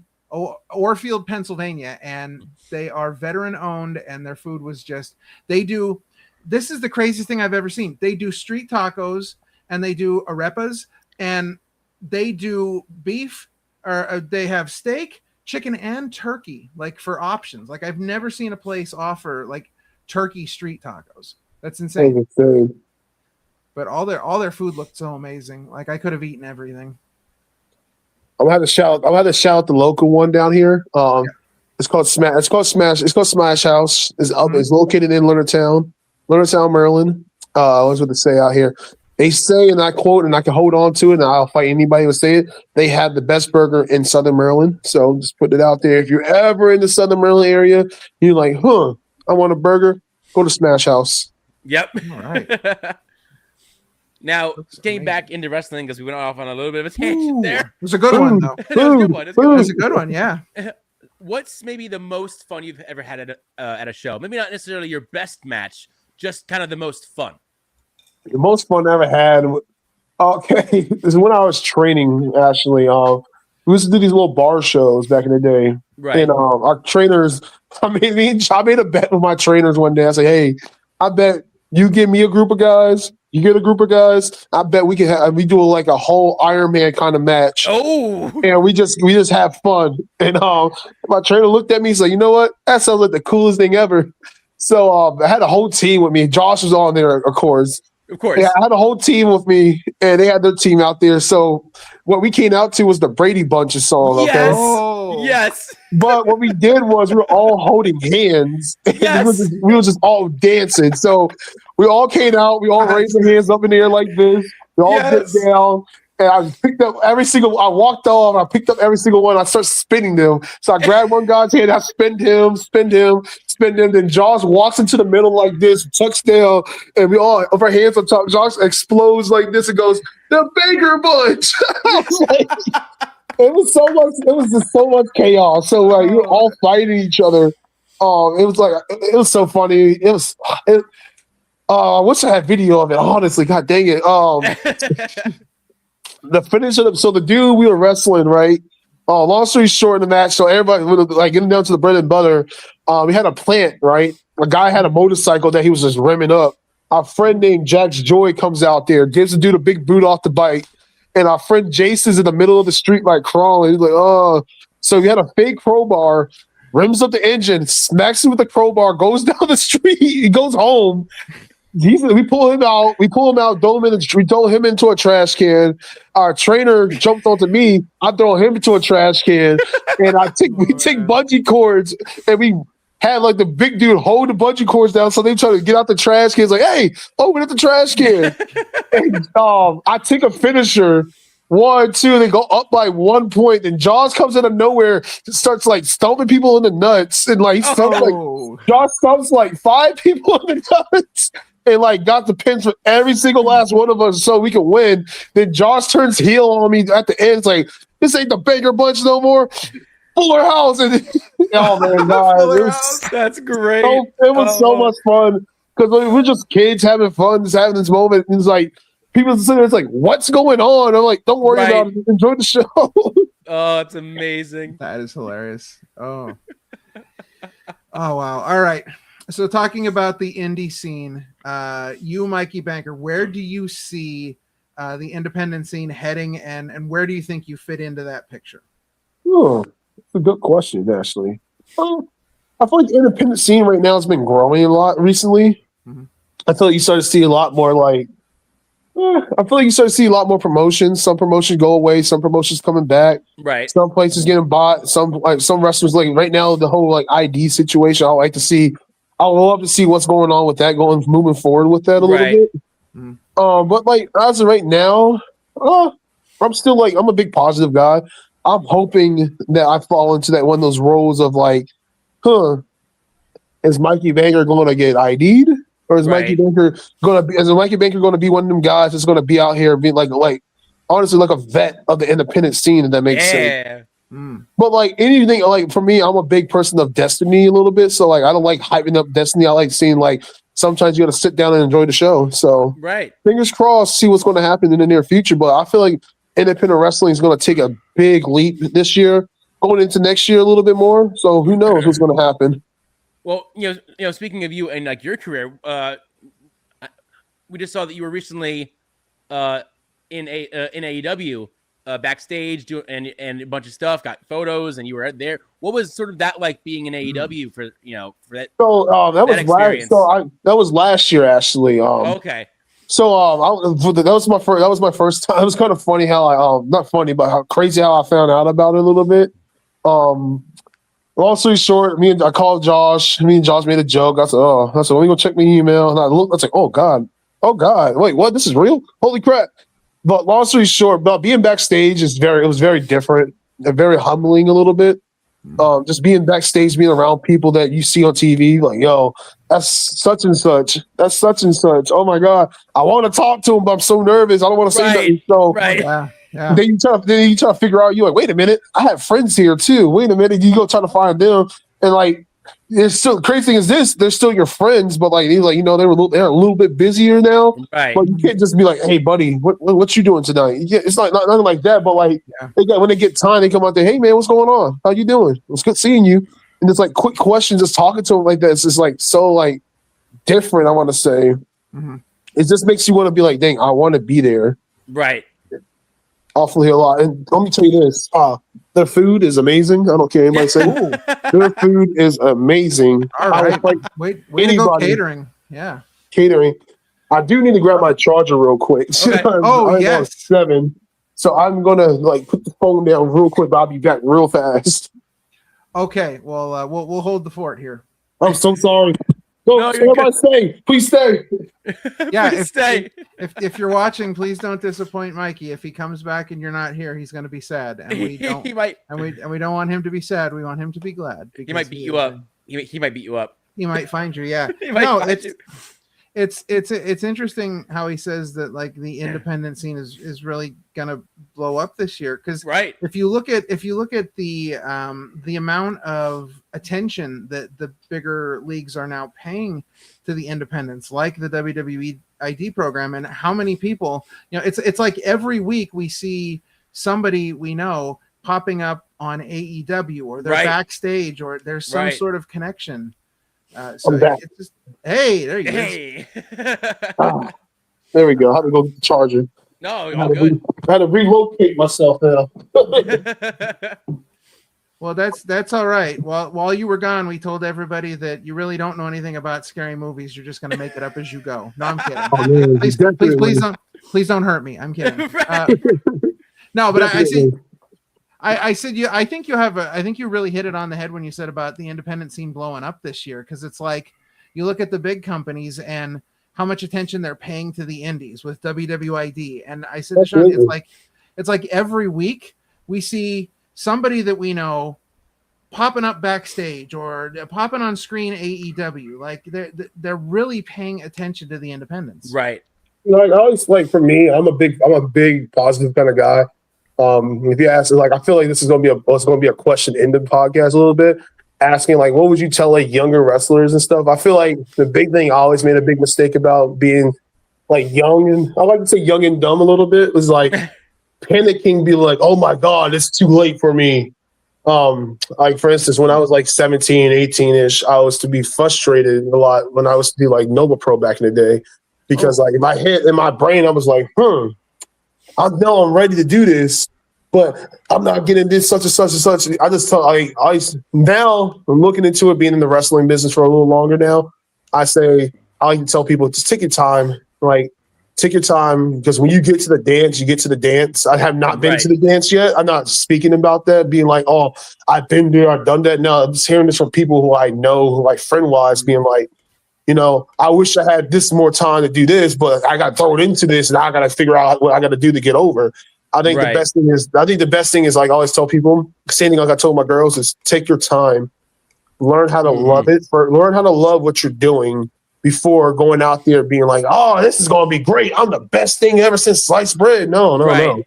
Pennsylvania, and they are veteran owned, and their food was just, this is the craziest thing I've ever seen. They do street tacos, and they do arepas, and they do beef, or they have steak, chicken, and turkey, like for options. Like I've never seen a place offer like turkey street tacos. That's insane. But all their food looked so amazing. Like I could have eaten everything. I'm gonna shout out the local one down here. It's called Smash House. It's located in Leonardtown, Maryland. I was going to say out here. They say, and I quote, and I can hold on to it, and I'll fight anybody who say it. They have the best burger in Southern Maryland. So just put it out there. If you're ever in the Southern Maryland area, you're like, I want a burger. Go to Smash House. Yep. All right. Now, getting back into wrestling because we went off on a little bit of a tangent there. It was a good one, though. It was a good one. It was a good one, yeah. What's maybe the most fun you've ever had at a show? Maybe not necessarily your best match, just kind of the most fun. The most fun I ever had, okay, is when I was training, actually. We used to do these little bar shows back in the day. Right. And our trainers, I made a bet with my trainers one day. I said, hey, I bet you give me a group of guys, You get a group of guys, I bet we can we do like a whole Iron Man kind of match. Oh, And we just have fun. And my trainer looked at me, he's like, you know what? That sounds like the coolest thing ever. So I had a whole team with me. Josh was on there, of course. of course. Yeah, I had a whole team with me, and they had their team out there. So what we came out to was the Brady Bunch song. Okay, Yes. Oh. Yes. but what we did was we were all holding hands. And Yes. we were just all dancing. So we all came out. We all raised our hands up in the air like this. We all Yes. dipped down. And I picked up I walked off, I picked up every single one. I started spinning them. So I grabbed one guy's hand, I spin him. Then Josh walks into the middle like this, touchdown, and we all of our hands on top. Josh explodes like this and goes, the Baker Bunch. I was like, it was just so much chaos. So like we were all fighting each other. It was so funny. I wish I had video of it, honestly. God dang it. The finish of so the dude we were wrestling, right? Long story short in the match, so everybody like getting down to the bread and butter. We had a plant, right? A guy had a motorcycle that he was just rimming up. Our friend named Jack's Joy comes out there, gives the dude a big boot off the bike, and our friend Jason's in the middle of the street like crawling. He's like, oh. So we had a fake crowbar, rims up the engine, smacks him with the crowbar, goes down the street, he goes home. We pull him out, we throw him into a trash can. Our trainer jumped onto me, I throw him into a trash can, and we take bungee cords, and we had like the big dude hold the bungee cords down, so they try to get out the trash cans, like, hey, open up the trash can. And I take a finisher, 1, 2, they go up by 1 point, and Jaws comes out of nowhere, starts like stomping people in the nuts, and like Josh stumps like 5 people in the nuts. And like got the pins for every single last one of us so we could win. Then Josh turns heel on me at the end. It's like, this ain't the Baker Bunch no more. Fuller House. And oh man, God. That's great. It was so much fun. Because we're just kids having fun, just having this moment. And it's like people sitting there, it's like, what's going on? I'm like, don't worry about it. Enjoy the show. Oh, it's amazing. That is hilarious. Oh. Oh wow. All right. So talking about the indie scene, you, Mikey Banker, where do you see the independent scene heading, and where do you think you fit into that picture? Oh, that's a good question, actually. I feel like the independent scene right now has been growing a lot recently. Mm-hmm. I feel like you start to see a lot more promotions. Some promotions go away, some promotions coming back. Right. Some places getting bought. Some wrestlers, like right now, the whole like ID situation. I would love to see what's going on with that, moving forward with that a little bit. Mm. But like as of right now, I'm still like, I'm a big positive guy. I'm hoping that I fall into that one of those roles of like, is Mikey Banker going to get ID'd, or is Mikey Banker going to be one of them guys that's going to be out here being like honestly like a vet of the independent scene, if that makes sense. Mm. But like anything, like for me, I'm a big person of destiny a little bit. So like I don't like hyping up destiny. I like seeing like sometimes you got to sit down and enjoy the show. So fingers crossed, see what's going to happen in the near future. But I feel like independent wrestling is going to take a big leap this year, going into next year a little bit more. So who knows what's going to happen? Well, you know, speaking of you and like your career, we just saw that you were recently in AEW. Backstage and a bunch of stuff, got photos, and you were there. What was sort of that like being in AEW for that? So that was last year actually. Okay. So that was my first time. It was kind of funny how I not funny, but how crazy how I found out about it a little bit. Long story short, I called Josh. Me and Josh made a joke. I said, let me go check my email. And I looked. I was like, oh God, wait, what? This is real? Holy crap! But long story short, about being backstage it was very different and very humbling a little bit. Just being backstage, being around people that you see on TV, like, yo, that's such and such. That's such and such. Oh my God. I want to talk to him, but I'm so nervous. I don't want to say nothing. So yeah. Then you try to figure out, you're like, wait a minute, I have friends here too. Wait a minute, you go try to find them. And like, it's still the crazy thing is this, they're still your friends, but like they're a little bit busier now. Right. But you can't just be like, hey buddy, what you doing tonight? Yeah, it's like nothing like that, but like when they get time, they come out there, hey man, what's going on? How you doing? It's good seeing you. And it's like quick questions, just talking to them like that. It's just like so like different, I want to say. Mm-hmm. it just makes you want to be like, dang, I want to be there. Right. Awfully a lot. And let me tell you this: their food is amazing. I don't care anybody say. Their food is amazing. All right, wait to go catering. Yeah, catering. I do need to grab my charger real quick. Okay. Oh yes, 7. So I'm gonna like put the phone down real quick, but I'll be back real fast. Okay. Well, we'll hold the fort here. I'm so sorry. Somebody stay. Please stay. Yeah, Please stay. If you're watching, please don't disappoint Mikey. If he comes back and you're not here, he's going to be sad, and we don't. He might. And we don't want him to be sad. We want him to be glad. He might beat you up. He might beat you up. He might find you. Yeah. You. It's interesting how he says that like the independent scene is really gonna blow up this year, because right. if you look at the amount of attention that the bigger leagues are now paying to the independents, like the WWE ID program, and how many people, it's like every week we see somebody we know popping up on AEW, or they're backstage, or there's some sort of connection. So it's just, hey, there you go. There we go. I had to go get the charger. No, all good. I had to relocate myself now. Well, that's all right. While you were gone, we told everybody that you really don't know anything about scary movies. You're just going to make it up as you go. No, I'm kidding. Oh, man, please don't hurt me. I'm kidding. No, but I said I think you really hit it on the head when you said about the independent scene blowing up this year, because it's like you look at the big companies and how much attention they're paying to the indies with WWID, and I said to Sean, it's like every week we see somebody that we know popping up backstage or popping on screen AEW. Like they're really paying attention to the independents, right? Like I always for me, I'm a big positive kind of guy. If you ask, I feel like this is going to be a question in the podcast a little bit, asking what would you tell younger wrestlers and stuff. I feel like the big thing I always made a big mistake about being young, and I like to say young and dumb a little bit, was panicking, be like, oh my God, it's too late for me. For instance, when I was 17, 18-ish, I was to be frustrated a lot when I was to do Nova Pro back in the day, because in my head, in my brain, I was like, I know I'm ready to do this, but I'm not getting this such and such and such. I just tell now I'm looking into it, being in the wrestling business for a little longer now. I like to tell people, just take your time, take your time, because when you get to the dance, you get to the dance. I have not been to the dance yet. I'm not speaking about that, being oh, I've been there, I've done that. No, I'm just hearing this from people who I know, friend-wise, being I wish I had this more time to do this, but I got thrown into this, and I got to figure out what I got to do to get over. I think the best thing is I always tell people, same thing I told my girls, is take your time, learn how to love it, learn how to love what you're doing before going out there being oh, this is going to be great. I'm the best thing ever since sliced bread. No.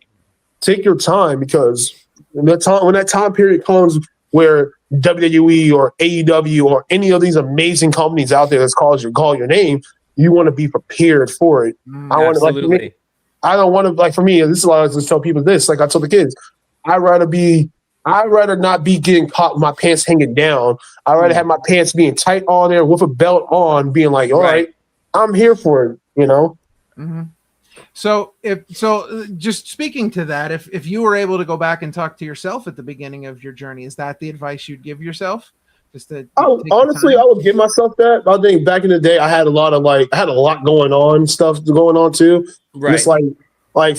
Take your time, because when that time period comes where WWE or AEW or any of these amazing companies out there that's call your name, you want to be prepared for it. Absolutely. I don't want to for me. This is why I just tell people this. I told the kids, I'd rather not be getting caught with my pants hanging down. I'd rather have my pants being tight on there with a belt on, being all right, I'm here for it. Mm-hmm. So just speaking to that, if you were able to go back and talk to yourself at the beginning of your journey, is that the advice you'd give yourself? Honestly, I would give myself that. I think back in the day, I had a lot going on, stuff going on too. Right. Just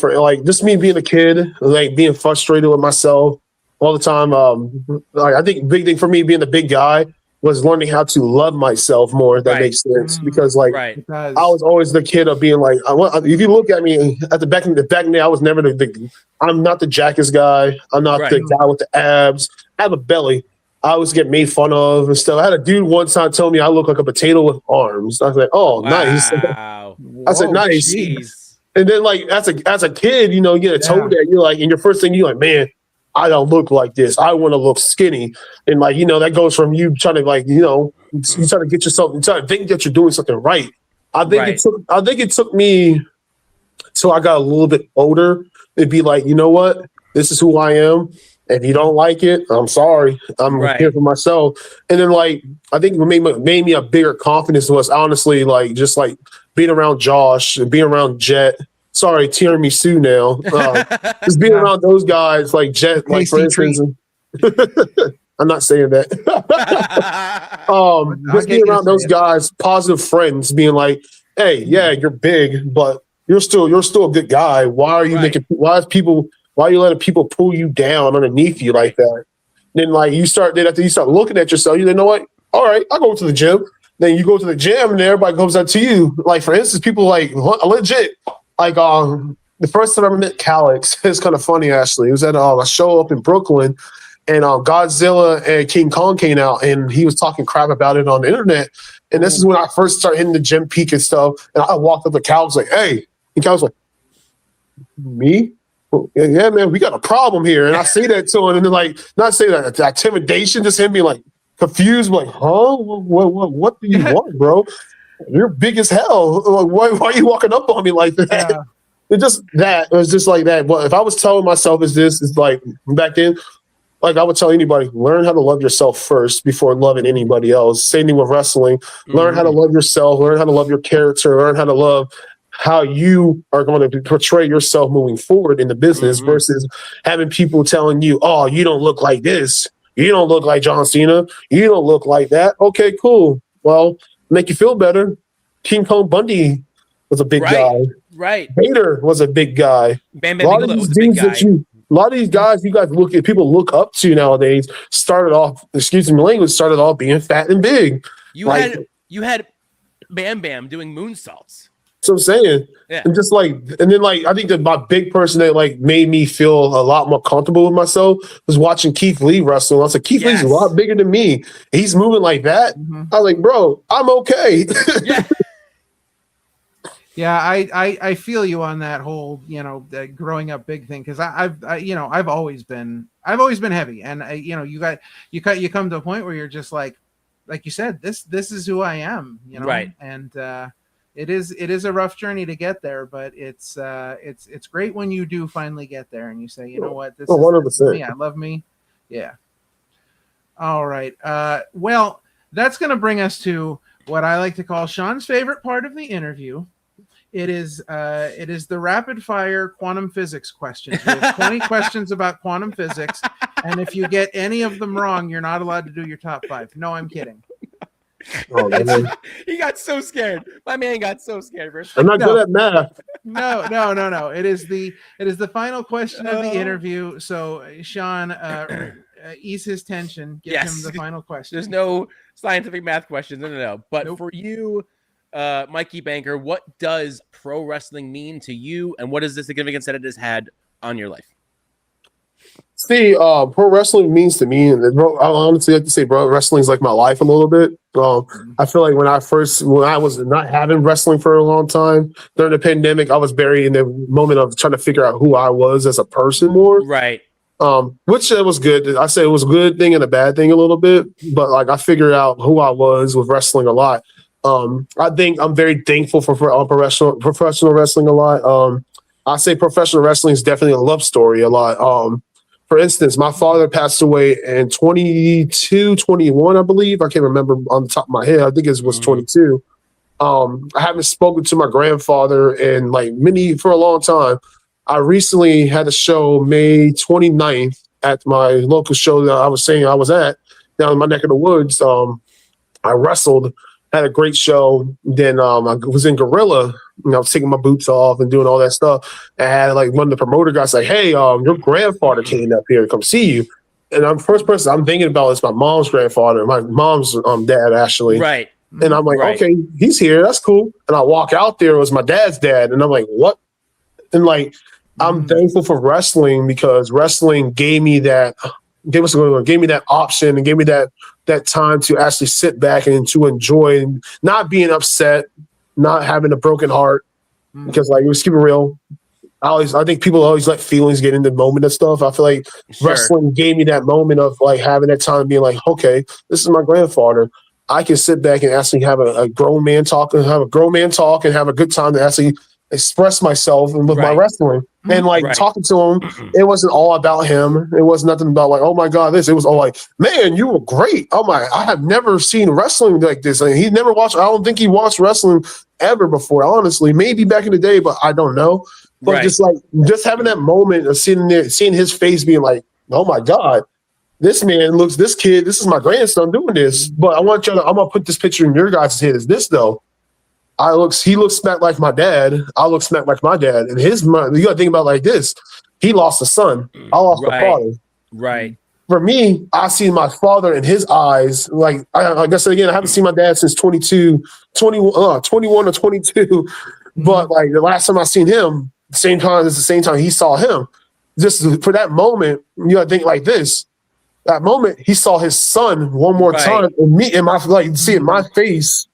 for just me being a kid, being frustrated with myself all the time. I think big thing for me being the big guy was learning how to love myself more. If that makes sense, because I was always the kid of being if you look at me at the back in the day, I was never I'm not the jackest guy. I'm not the guy with the abs. I have a belly. I always get made fun of and stuff. I had a dude one time tell me I look like a potato with arms. I was like, oh, nice. I said, nice. Geez. And then as a kid, you get told that, you're and your first thing you're man, I don't look like this. I want to look skinny. And that goes from you trying to you trying to get yourself, you trying to think that you're doing something right. I think it took me till I got a little bit older to be you know what? This is who I am. If you don't like it, I'm sorry. I'm here for myself. And then I think what made me a bigger confidence was honestly just being around Josh and being around Jet. Sorry, Tiramisu now. Just being around those guys like Jet, like for instance. I'm not saying that. Just being around those guys, positive friends, being like, "Hey, yeah, you're big, but you're still a good guy. Why are you Why are you letting people pull you down underneath you like that?" Then like then after you start looking at yourself, you know what? All right, I'll go to the gym. Then you go to the gym and everybody comes up to you. Like for instance, people like legit. Like the first time I ever met Calix, it's kind of funny actually. It was at a show up in Brooklyn. And Godzilla and King Kong came out, and he was talking crap about it on the internet. And this is when I first started hitting the gym peak and stuff. And I walked up to Cal, was like, "Hey," and Cal was like, "Me? Well, yeah, man, we got a problem here." And I say that to him, and then like, not say that intimidation, just him being like confused, like, "Huh? What do you want, bro? You're big as hell. Like, why are you walking up on me like that?" Yeah. It was just like that. But if I was telling myself is like back then. Like I would tell anybody, learn how to love yourself first before loving anybody else. Same thing with wrestling. Learn how to love yourself. Learn how to love your character. Learn how to love how you are going to portray yourself moving forward in the business versus having people telling you, "Oh, you don't look like this. You don't look like John Cena. You don't look like that." Okay, cool. Well, make you feel better. King Kong Bundy was a big guy. Right. Vader was a big guy. Bam Bam Bigelow was a big guy. A lot of these guys people look up to nowadays started off being fat and big. You had Bam Bam doing moonsaults. So I'm saying. Yeah. And just like, and then like, I think that my big person that like made me feel a lot more comfortable with myself was watching Keith Lee wrestle. I was like, Keith Lee's a lot bigger than me. He's moving like that. I was like, bro, I'm okay. Yeah. Yeah, I feel you on that whole, growing up big thing, because I've always been heavy, and you come to a point where you're just like you said, this is who I am, right, and it is a rough journey to get there, but it's great when you do finally get there and you say, you know what, this is me, I love me, yeah. All right, well, that's gonna bring us to what I like to call Sean's favorite part of the interview. It is the rapid fire quantum physics questions. We have 20 questions about quantum physics, and if you get any of them wrong, you're not allowed to do your top 5. No, I'm kidding. Oh, he got so scared. My man got so scared. I'm not good at math. No. It is the final question of the interview. So Sean, ease his tension. Give him the final question. There's no scientific math questions. No. But for you, Mikey Banker, what does pro wrestling mean to you, and what is the significance that it has had on your life? See, pro wrestling means to me, and I honestly like to say, bro, wrestling is like my life a little bit. I feel like when I was not having wrestling for a long time during the pandemic, I was buried in the moment of trying to figure out who I was as a person more. Right. Which was good. I say it was a good thing and a bad thing a little bit, but like I figured out who I was with wrestling a lot. I think I'm very thankful for professional wrestling a lot. I say professional wrestling is definitely a love story a lot. For instance, my father passed away in 21, I believe. I can't remember on the top of my head. I think it was 22. I haven't spoken to my grandfather in for a long time. I recently had a show May 29th at my local show that I was saying I was at down in my neck of the woods. I wrestled. Had a great show. Then I was in Gorilla. I was taking my boots off and doing all that stuff. And I had one of the promoter guys like, "Hey, your grandfather came up here to come see you." And I'm the first person I'm thinking about is my mom's grandfather, my mom's dad actually. Right. And I'm like, okay, he's here. That's cool. And I walk out there, it was my dad's dad, and I'm like, what? And I'm thankful for wrestling because wrestling gave me that option and gave me that time to actually sit back and to enjoy and not being upset, not having a broken heart. Because let's keep it real. I think people always let feelings get in the moment of stuff. I feel like wrestling gave me that moment of having that time being like, okay, this is my grandfather. I can sit back and actually have a grown man talk and have a good time to actually express myself with my wrestling. And like talking to him, it wasn't all about him. It was nothing about like, oh my God, this. It was all like, man, you were great. Oh my, I have never seen wrestling like this. Like, he never watched. I don't think he watched wrestling ever before. Honestly, maybe back in the day, but I don't know. But just having that moment of sitting there, seeing his face, being like, oh my God, this kid, this is my grandson doing this. But I'm gonna put this picture in your guys' head. Is this though? He looks smack like my dad. I look smack like my dad. And his mind, you got to think about it like this. He lost a son. I lost a father. Right. For me, I see my father in his eyes. Like I said again, I haven't seen my dad since 21 or 22. But like the last time I seen him, the same time he saw him. Just for that moment, you got to think like this. That moment, he saw his son one more time, and me and seeing my face.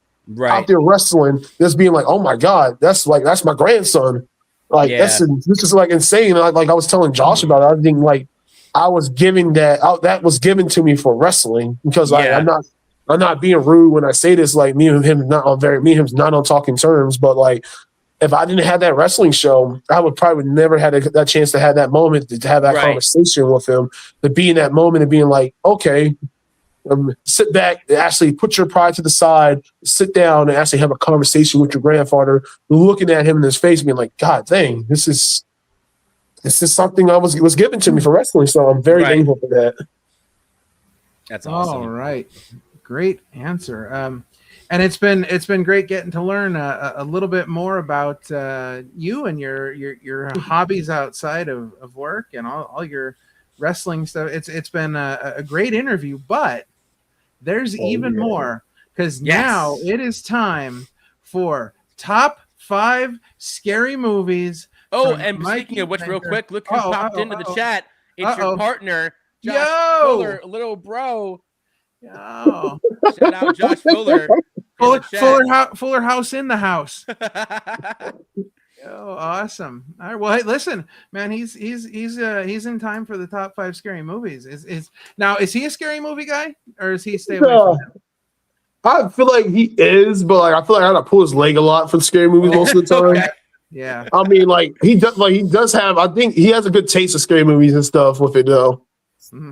Out there wrestling, just being like, oh my God, that's my grandson. Like this is like insane. Like I was telling Josh about it. I think like I was giving that was given to me for wrestling because I'm not being rude when I say this. Like me and him not on talking terms, but like if I didn't have that wrestling show, I would probably never had that chance to have that moment to have that conversation with him, to be in that moment and being like, okay. Sit back and actually put your pride to the side, sit down and actually have a conversation with your grandfather, looking at him in his face, being like, God dang, this is something was given to me for wrestling. So I'm very thankful for that. That's awesome. All right. Great answer. And it's been great getting to learn a little bit more about you and your hobbies outside of work and all your wrestling stuff. It's been a great interview, but there's even more because now it is time for top 5 scary movies. Oh, and Mikey speaking of which, Banker. Real quick, look who popped into the chat. It's your partner, Josh Fuller, little bro. Yo. Shout out Josh Fuller. Fuller House in the house. Oh, awesome! All right, well, hey, listen, man, he's in time for the top 5 scary movies. Is he a scary movie guy, or does he stay away from him? I feel like he is, but like I feel like I gotta pull his leg a lot for scary movies most of the time. Okay. Yeah, I mean, like he does have. I think he has a good taste of scary movies and stuff with it, though. Mm-hmm.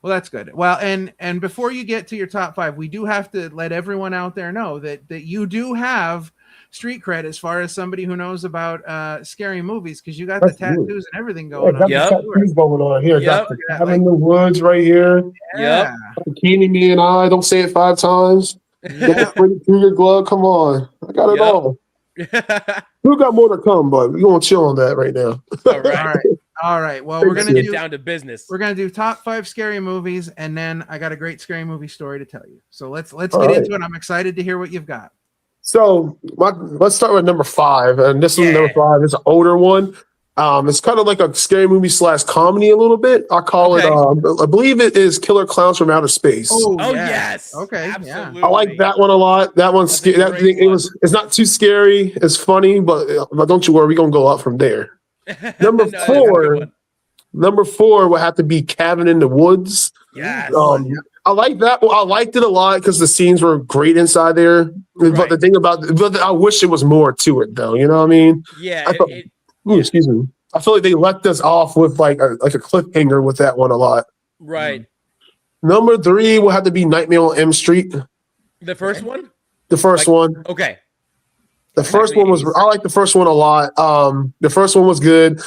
Well, that's good. Well, and before you get to your top 5, we do have to let everyone out there know that you do have street cred as far as somebody who knows about scary movies, because you got the tattoos and everything going on. Tattoos going on here. Got the Cabin in the Woods right here. Yeah. Bikini Me and I. Don't say it 5 times. Get through your glove. Come on, I got it all. We got more to come, but we're gonna chill on that right now. All right. Well, we're gonna get down to business. We're gonna do top 5 scary movies, and then I got a great scary movie story to tell you. So let's get into it. I'm excited to hear what you've got. So let's start with number 5, and this is number 5. It's an older one. It's kind of like a scary movie / comedy a little bit. I call it. I believe it is Killer Clowns from Outer Space. Oh yes. Okay. Absolutely. I like that one a lot. That one's scary. It's not too scary. It's funny, but don't you worry, we're gonna go up from there. Number 4. Number 4 would have to be Cabin in the Woods. Yes. I like that. Well, I liked it a lot because the scenes were great inside there. But the thing I wish it was more to it, though. You know what I mean? Yeah. Excuse me. I feel like they let us off with like a cliffhanger with that one a lot. Right. Number 3 will have to be Nightmare on Elm Street. The first one? The first one. Okay. The first one was. I like the first one a lot. The first one was good.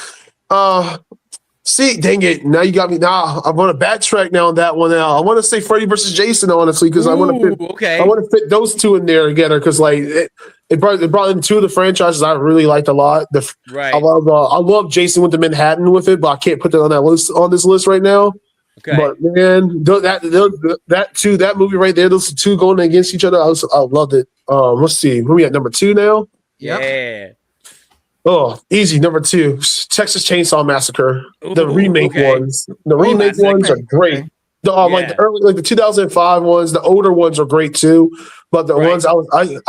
See, dang it! Now you got me. Now I'm on a backtrack now on that one. Now I want to say Freddy versus Jason, honestly, because I want to fit those 2 in there together because like it brought in 2 of the franchises I really liked a lot. I love Jason with the Manhattan with it, but I can't put that on this list right now. Okay. But man, that movie right there, those 2 going against each other, I loved it. Let's see, where we at number 2 now? Yeah. Oh, easy. Number 2, Texas Chainsaw Massacre. The remake ones. The remake ones are great. Like the early, like the 2005 ones. The older ones are great too. But the ones I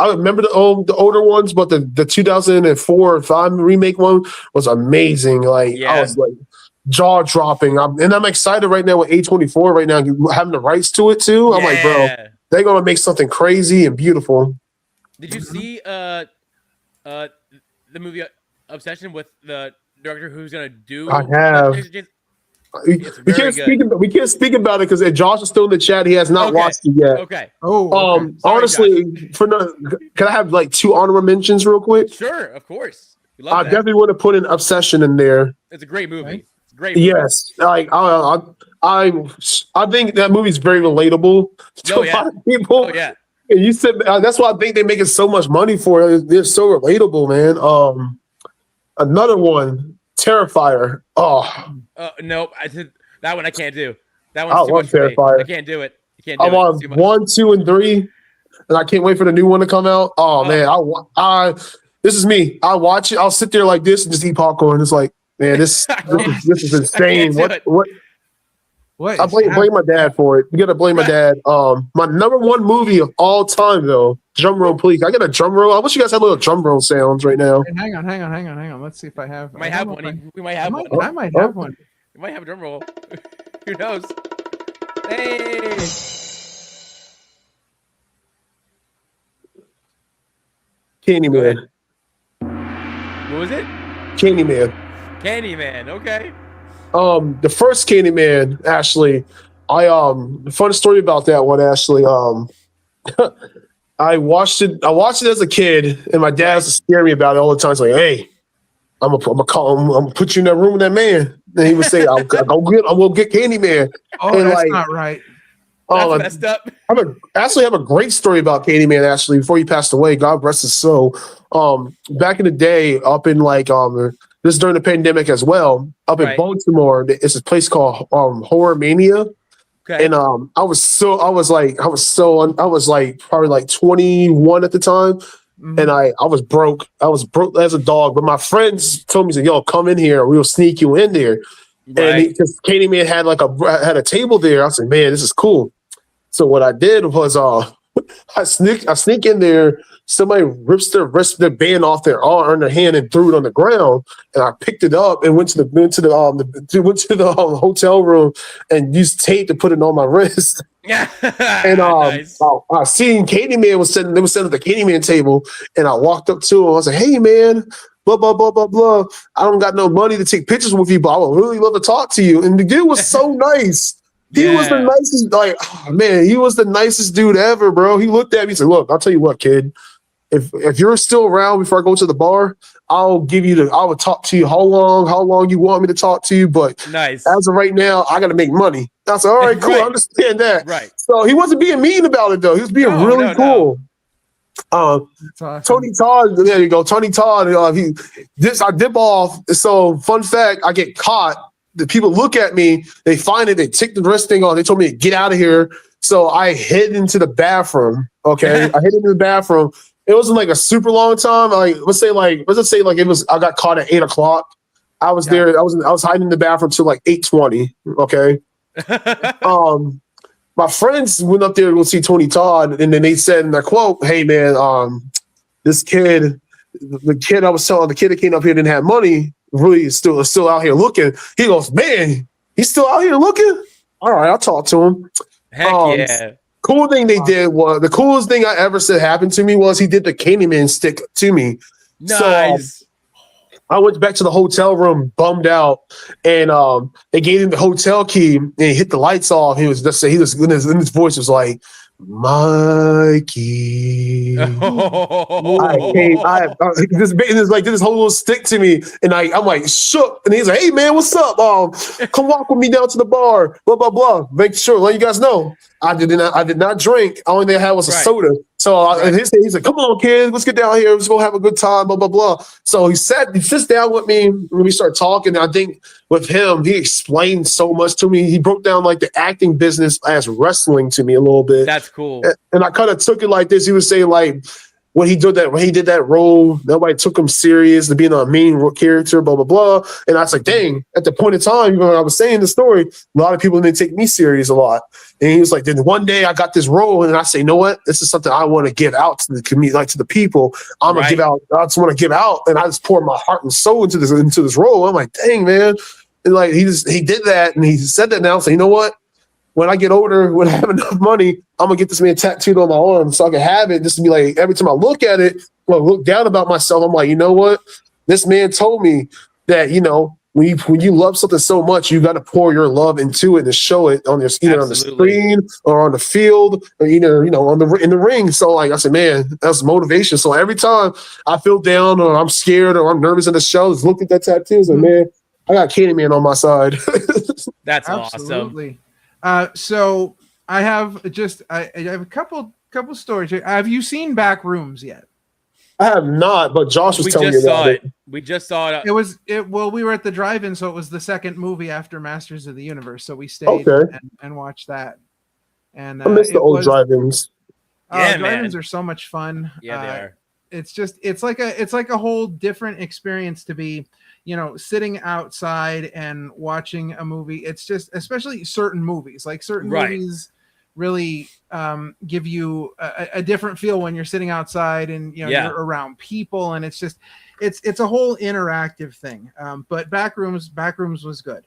remember the older ones, but the 2004 or 5 remake one was amazing. Like I was like jaw dropping. I'm excited right now with A24 right now having the rights to it too. I'm like, bro, they're gonna make something crazy and beautiful. Did you see the movie Obsession with the director who's gonna do? I have. It's very good. We can't speak about it because Josh is still in the chat. He has not watched it yet. Okay. Oh, okay. Sorry, honestly, can I have like 2 honorable mentions real quick? Sure, of course. I definitely want to put an Obsession in there. It's a great movie. Right? It's a great movie. Yes, like I think that movie's very relatable to a lot of people. Oh yeah. And you said that's why I think they making so much money for it. They're so relatable, man. Another one, Terrifier. Oh, nope. That one I can't do. That I one's too love much for me. Terrifier. I can't do it. I can't do I'm it. on It's too much. 1, 2, and 3, and I can't wait for the new one to come out. Oh man, this is me. I watch it. I'll sit there like this and just eat popcorn. It's like, man, this is insane. What? I blame my dad for it. You gotta blame my dad. My number 1 movie of all time, though. Drum roll, please. I got a drum roll. I wish you guys had little drum roll sounds right now. Hang on. Let's see if I have. We might have one. We might have one. I might have one. We might have a drum roll. Who knows? Hey. Candyman. What was it? Candyman. Candyman. Okay. The first Candyman, actually, the fun story about that one, actually, I watched it as a kid, and my dad used to scare me about it all the time. He's like, "Hey, I'm gonna put you in that room with that man." And he would say, I'm gonna get Candyman. Oh, and that's not right. That's messed up. I actually have a great story about Candyman, actually, before he passed away. God rest his soul. Back in the day, up in like this is during the pandemic as well. Up in Baltimore, it's a place called Horror Mania. Okay. And I was like probably like 21 at the time. Mm-hmm. And I was broke. I was broke as a dog. But my friends told me, "Yo, come in here. We'll sneak you in there." Right. And because Candyman had had a table there, I said, "Man, this is cool." So what I did was I sneak in there. Somebody rips their band off their arm or their hand and threw it on the ground. And I picked it up and went to the hotel room and used tape to put it on my wrist. Yeah. And nice. I seen Candyman was sitting. They were sitting at the Candyman table, and I walked up to him. I was like, "Hey, man, blah blah blah blah blah. I don't got no money to take pictures with you, but I would really love to talk to you." And the dude was so nice. He was the nicest. Like, oh, man, he was the nicest dude ever, bro. He looked at me and said, "Look, I'll tell you what, kid. If you're still around before I go to the bar, I will talk to you how long you want me to talk to you. But nice. As of right now, I got to make money." I said, "All right, cool. I understand that." Right. So he wasn't being mean about it, though. He was being really cool. No. Awesome. Tony Todd, there you go. Tony Todd, I dip off. So fun fact, I get caught. The people look at me, they find it, they take the wrist thing off. They told me to get out of here. So I hid into the bathroom. Okay. I hid into the bathroom. It wasn't like a super long time. Like let's say it was. I got caught at 8:00. I was there. I was hiding in the bathroom till like 8:20. Okay. My friends went up there to go see Tony Todd, and then they said in their quote, "Hey man, this kid, the kid I was telling, the kid that came up here didn't have money. Really, is still out here looking." He goes, "Man, he's still out here looking. All right, I'll talk to him." Heck yeah. Cool thing they did was the coolest thing I ever said happened to me was he did the Candyman stick to me. Nice. So I went back to the hotel room, bummed out, and they gave him the hotel key and he hit the lights off. He was just in his voice was like, "Mikey." This whole little stick to me, and I'm like shook. And he's like, "Hey man, what's up? Come walk with me down to the bar. Blah blah blah. Make sure, let you guys know, I did not drink. Only thing I had was a soda." So he's like, "Come on, kids, let's get down here. Let's go have a good time." Blah blah blah. So he sits down with me when we start talking. I think with him, he explained so much to me. He broke down like the acting business as wrestling to me a little bit. That's cool. And I kind of took it like this. He was saying like when he did that role, nobody took him serious to being a main character, blah blah blah. And I was like, dang, at the point in time when I was saying the story, a lot of people didn't take me serious a lot. And he was like, then one day I got this role, and I say, you know what? This is something I want to give out to the community, like to the people. I'm gonna give out. I just want to give out, and I just pour my heart and soul into this role. I'm like, dang man, and like he did that, and he said that now. So you know what? When I get older, when I have enough money, I'm gonna get this man tattooed on my arm so I can have it just to be like every time I look at it, look down about myself. I'm like, you know what? This man told me that, when you love something so much, you got to pour your love into it and show it on either on the screen or on the field or either, in the ring. So like I said, man, that's motivation. So every time I feel down or I'm scared or I'm nervous in the show, just look at that tattoo and man, I got Candyman on my side. That's absolutely awesome. So I have a couple stories here. Have you seen Back Rooms yet? I have not, but Josh was telling me about it. We just saw it. Well, we were at the drive-in, so it was the second movie after Masters of the Universe. So we stayed and watched that. And I miss the old drive-ins. Drive-ins are so much fun. Yeah, they are. It's like a whole different experience to be, sitting outside and watching a movie. It's just, especially certain movies, like certain movies really give you a different feel when you're sitting outside and you're around people, and it's just it's a whole interactive thing. But Backrooms was good.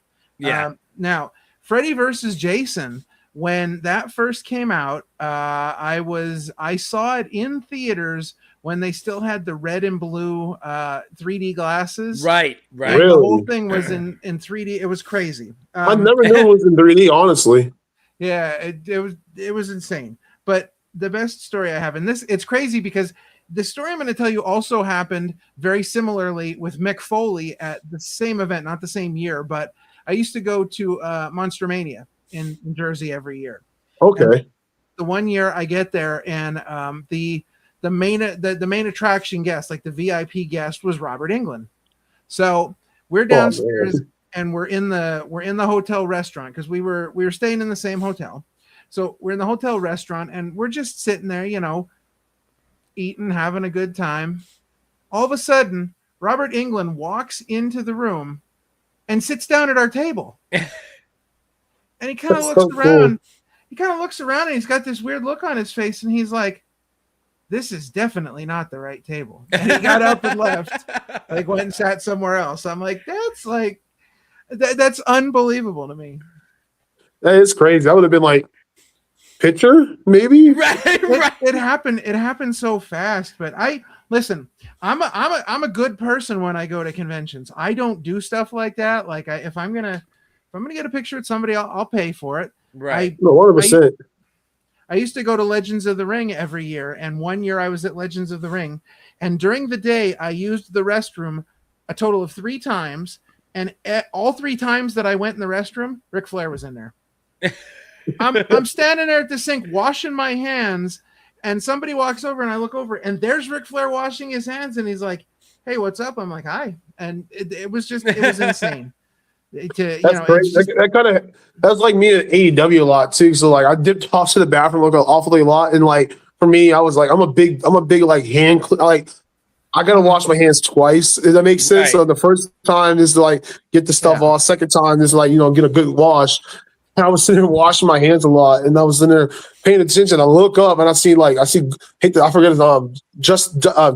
Now Freddy versus Jason, when that first came out, I saw it in theaters when they still had the red and blue 3D glasses. Right. Really? The whole thing was in 3D. It was crazy. I never knew it was in 3D, honestly. Yeah, it was insane. But the best story I have, and it's crazy because the story I'm going to tell you also happened very similarly with Mick Foley at the same event, not the same year, but I used to go to Monster Mania in Jersey every year. Okay. And the one year I get there, and the main attraction guest, like the VIP guest, was Robert Englund. So we're downstairs. And we're in the hotel restaurant because we were staying in the same hotel. So we're in the hotel restaurant and we're just sitting there, eating, having a good time. All of a sudden, Robert Englund walks into the room and sits down at our table. And he kind of looks around. Cool. He kind of looks around and he's got this weird look on his face and he's like, this is definitely not the right table. And he got up and left. Like went and sat somewhere else. I'm like, that's unbelievable to me. That is crazy. I would have been like, picture maybe. Right. It happened so fast. But listen. I'm a good person when I go to conventions. I don't do stuff like that. Like if I'm gonna get a picture with somebody, I'll pay for it. Right. 100%. I used to go to Legends of the Ring every year, and one year I was at Legends of the Ring, and during the day I used the restroom a total of 3 times. And all 3 times that I went in the restroom, Ric Flair was in there. I'm standing there at the sink washing my hands, and somebody walks over, and I look over, and there's Ric Flair washing his hands, and he's like, "Hey, what's up?" I'm like, "Hi," and it was insane. That's great. That's like me at AEW a lot too. So like I dipped off to the bathroom like awfully a lot, and like for me, I was like, I'm a big like hand like. I gotta wash my hands twice. Does that make sense? Right. So the first time is to like get the stuff off. Second time is like get a good wash. And I was sitting there washing my hands a lot, and I was in there paying attention. I look up and I see I forget his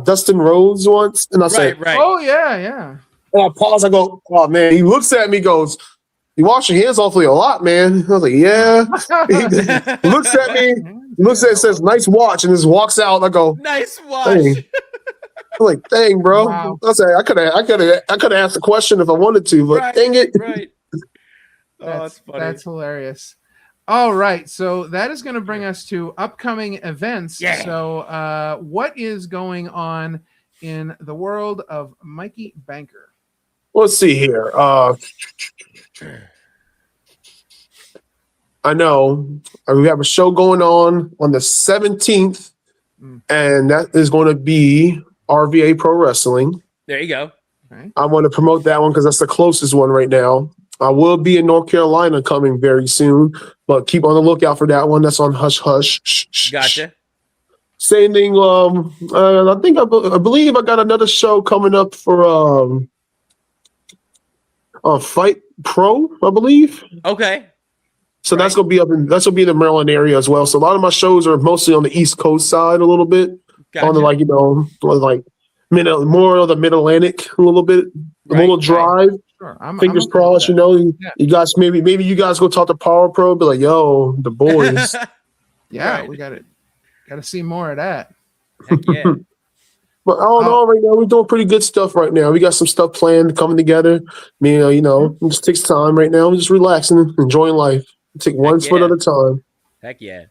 Dustin Rhodes once, and I say, oh yeah. And I pause. I go, oh man. He looks at me, goes, "You wash your hands awfully a lot, man." I was like, yeah. He looks at me, says, "Nice watch," and just walks out. And I go, "Nice watch." Hey. I'm like, dang, bro. Wow. I was like, I could have asked the question if I wanted to, but dang it. Right. That's funny. That's hilarious. All right. So that is going to bring us to upcoming events. Yeah. So what is going on in the world of Mikey Banker? Let's see here. I know we have a show going on the 17th, and that is going to be RVA Pro Wrestling. There you go. Okay. I want to promote that one because that's the closest one right now. I will be in North Carolina coming very soon, but keep on the lookout for that one. That's on Hush Hush. Gotcha. Same thing. I believe I got another show coming up for Fight Pro, I believe. Okay. So that's gonna be in the Maryland area as well. So a lot of my shows are mostly on the East Coast side, a little bit. Gotcha. On the more of the Mid Atlantic, a little bit, a little drive. Sure. Fingers crossed. You guys maybe you guys go talk to Power Pro, be like, yo, the boys. Yeah, right. We got to see more of that. Heck yeah. But all in all, right now we're doing pretty good stuff right now. We got some stuff planned coming together. I mean, it just takes time right now. I'm just relaxing, enjoying life. Take one foot at a time. Heck yeah.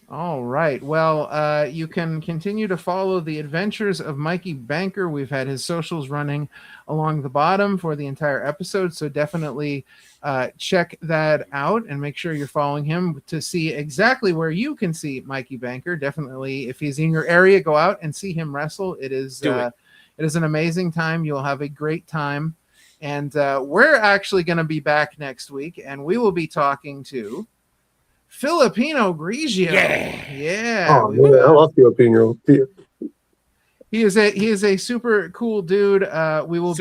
All right. Well, you can continue to follow the adventures of Mikey Banker. We've had his socials running along the bottom for the entire episode, so definitely check that out and make sure you're following him to see exactly where you can see Mikey Banker. Definitely, if he's in your area, go out and see him wrestle. It is an amazing time. You'll have a great time. And we're actually going to be back next week, and we will be talking to Filipino Grigio. Yeah. Oh man, I love Filipino. He is a super cool dude. We will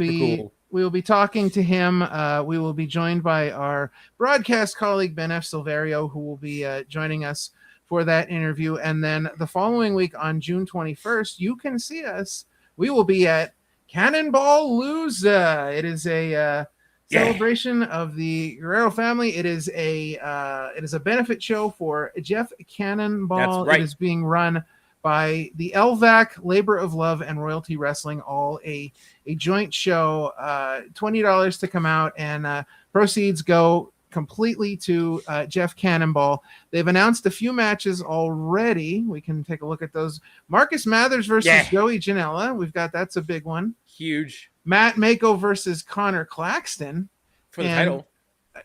be talking to him. We will be joined by our broadcast colleague Ben F. Silverio, who will be joining us for that interview. And then the following week on June 21st, you can see us. We will be at Cannonball Loza. It is a celebration of the Guerrero family. It is a benefit show for Jeff Cannonball. That's right. It is being run by the LVAC, Labor of Love, and Royalty Wrestling, all a joint show. $20 to come out, and proceeds go completely to Jeff Cannonball. They've announced a few matches already. We can take a look at those. Marcus Mathers versus Joey Janela. That's a big one. Huge. Matt Mako versus Connor Claxton for the title.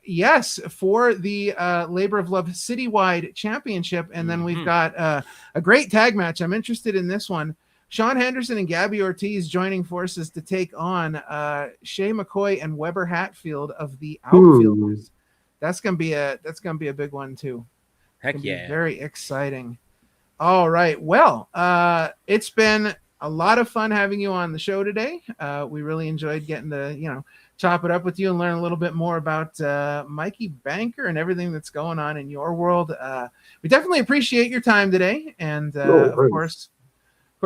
Yes, for the Labor of Love Citywide Championship. And then we've got a great tag match. I'm interested in this one. Sean Henderson and Gabby Ortiz joining forces to take on Shay McCoy and Weber Hatfield of the Outfielders. That's gonna be a big one too. Heck yeah. Very exciting. All right. Well, it's been a lot of fun having you on the show today. We really enjoyed getting to, chop it up with you and learn a little bit more about Mikey Banker and everything that's going on in your world. We definitely appreciate your time today. And of course,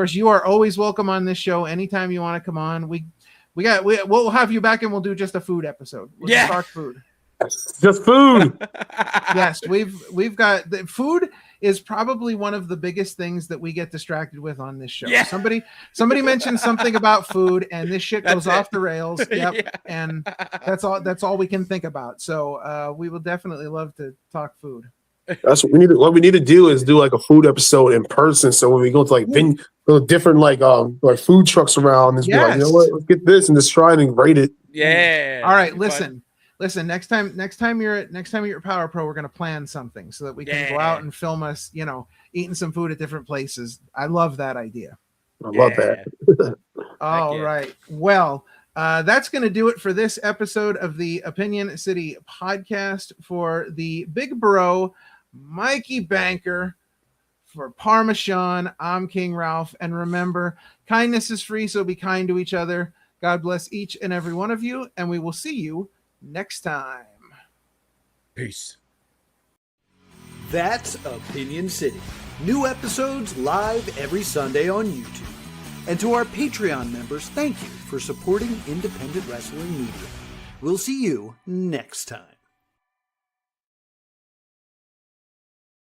you are always welcome on this show anytime you want to come on. We'll have you back and we'll do just a food episode. We'll just talk food. Just food. Yes, we've got the food is probably one of the biggest things that we get distracted with on this show. Yeah. Somebody mentioned something about food and this shit goes off the rails. Yep. Yeah. And that's all we can think about. So we will definitely love to talk food. That's what we need to do is do like a food episode in person. So when we go to like different like food trucks around, and be like, you know what, let's get this and just try and rate it. Yeah. All right, Listen, next time you're at Power Pro, we're gonna plan something so that we can go out and film us, eating some food at different places. I love that idea. I love that. All right. Well, that's gonna do it for this episode of the Opinion City podcast. For the big bro, Mikey Banker, for Parmesan, I'm King Ralph, and remember, kindness is free, so be kind to each other. God bless each and every one of you, and we will see you next time. Peace. That's Opinion City. New episodes live every Sunday on YouTube. And to our Patreon members, thank you for supporting independent wrestling media. We'll see you next time.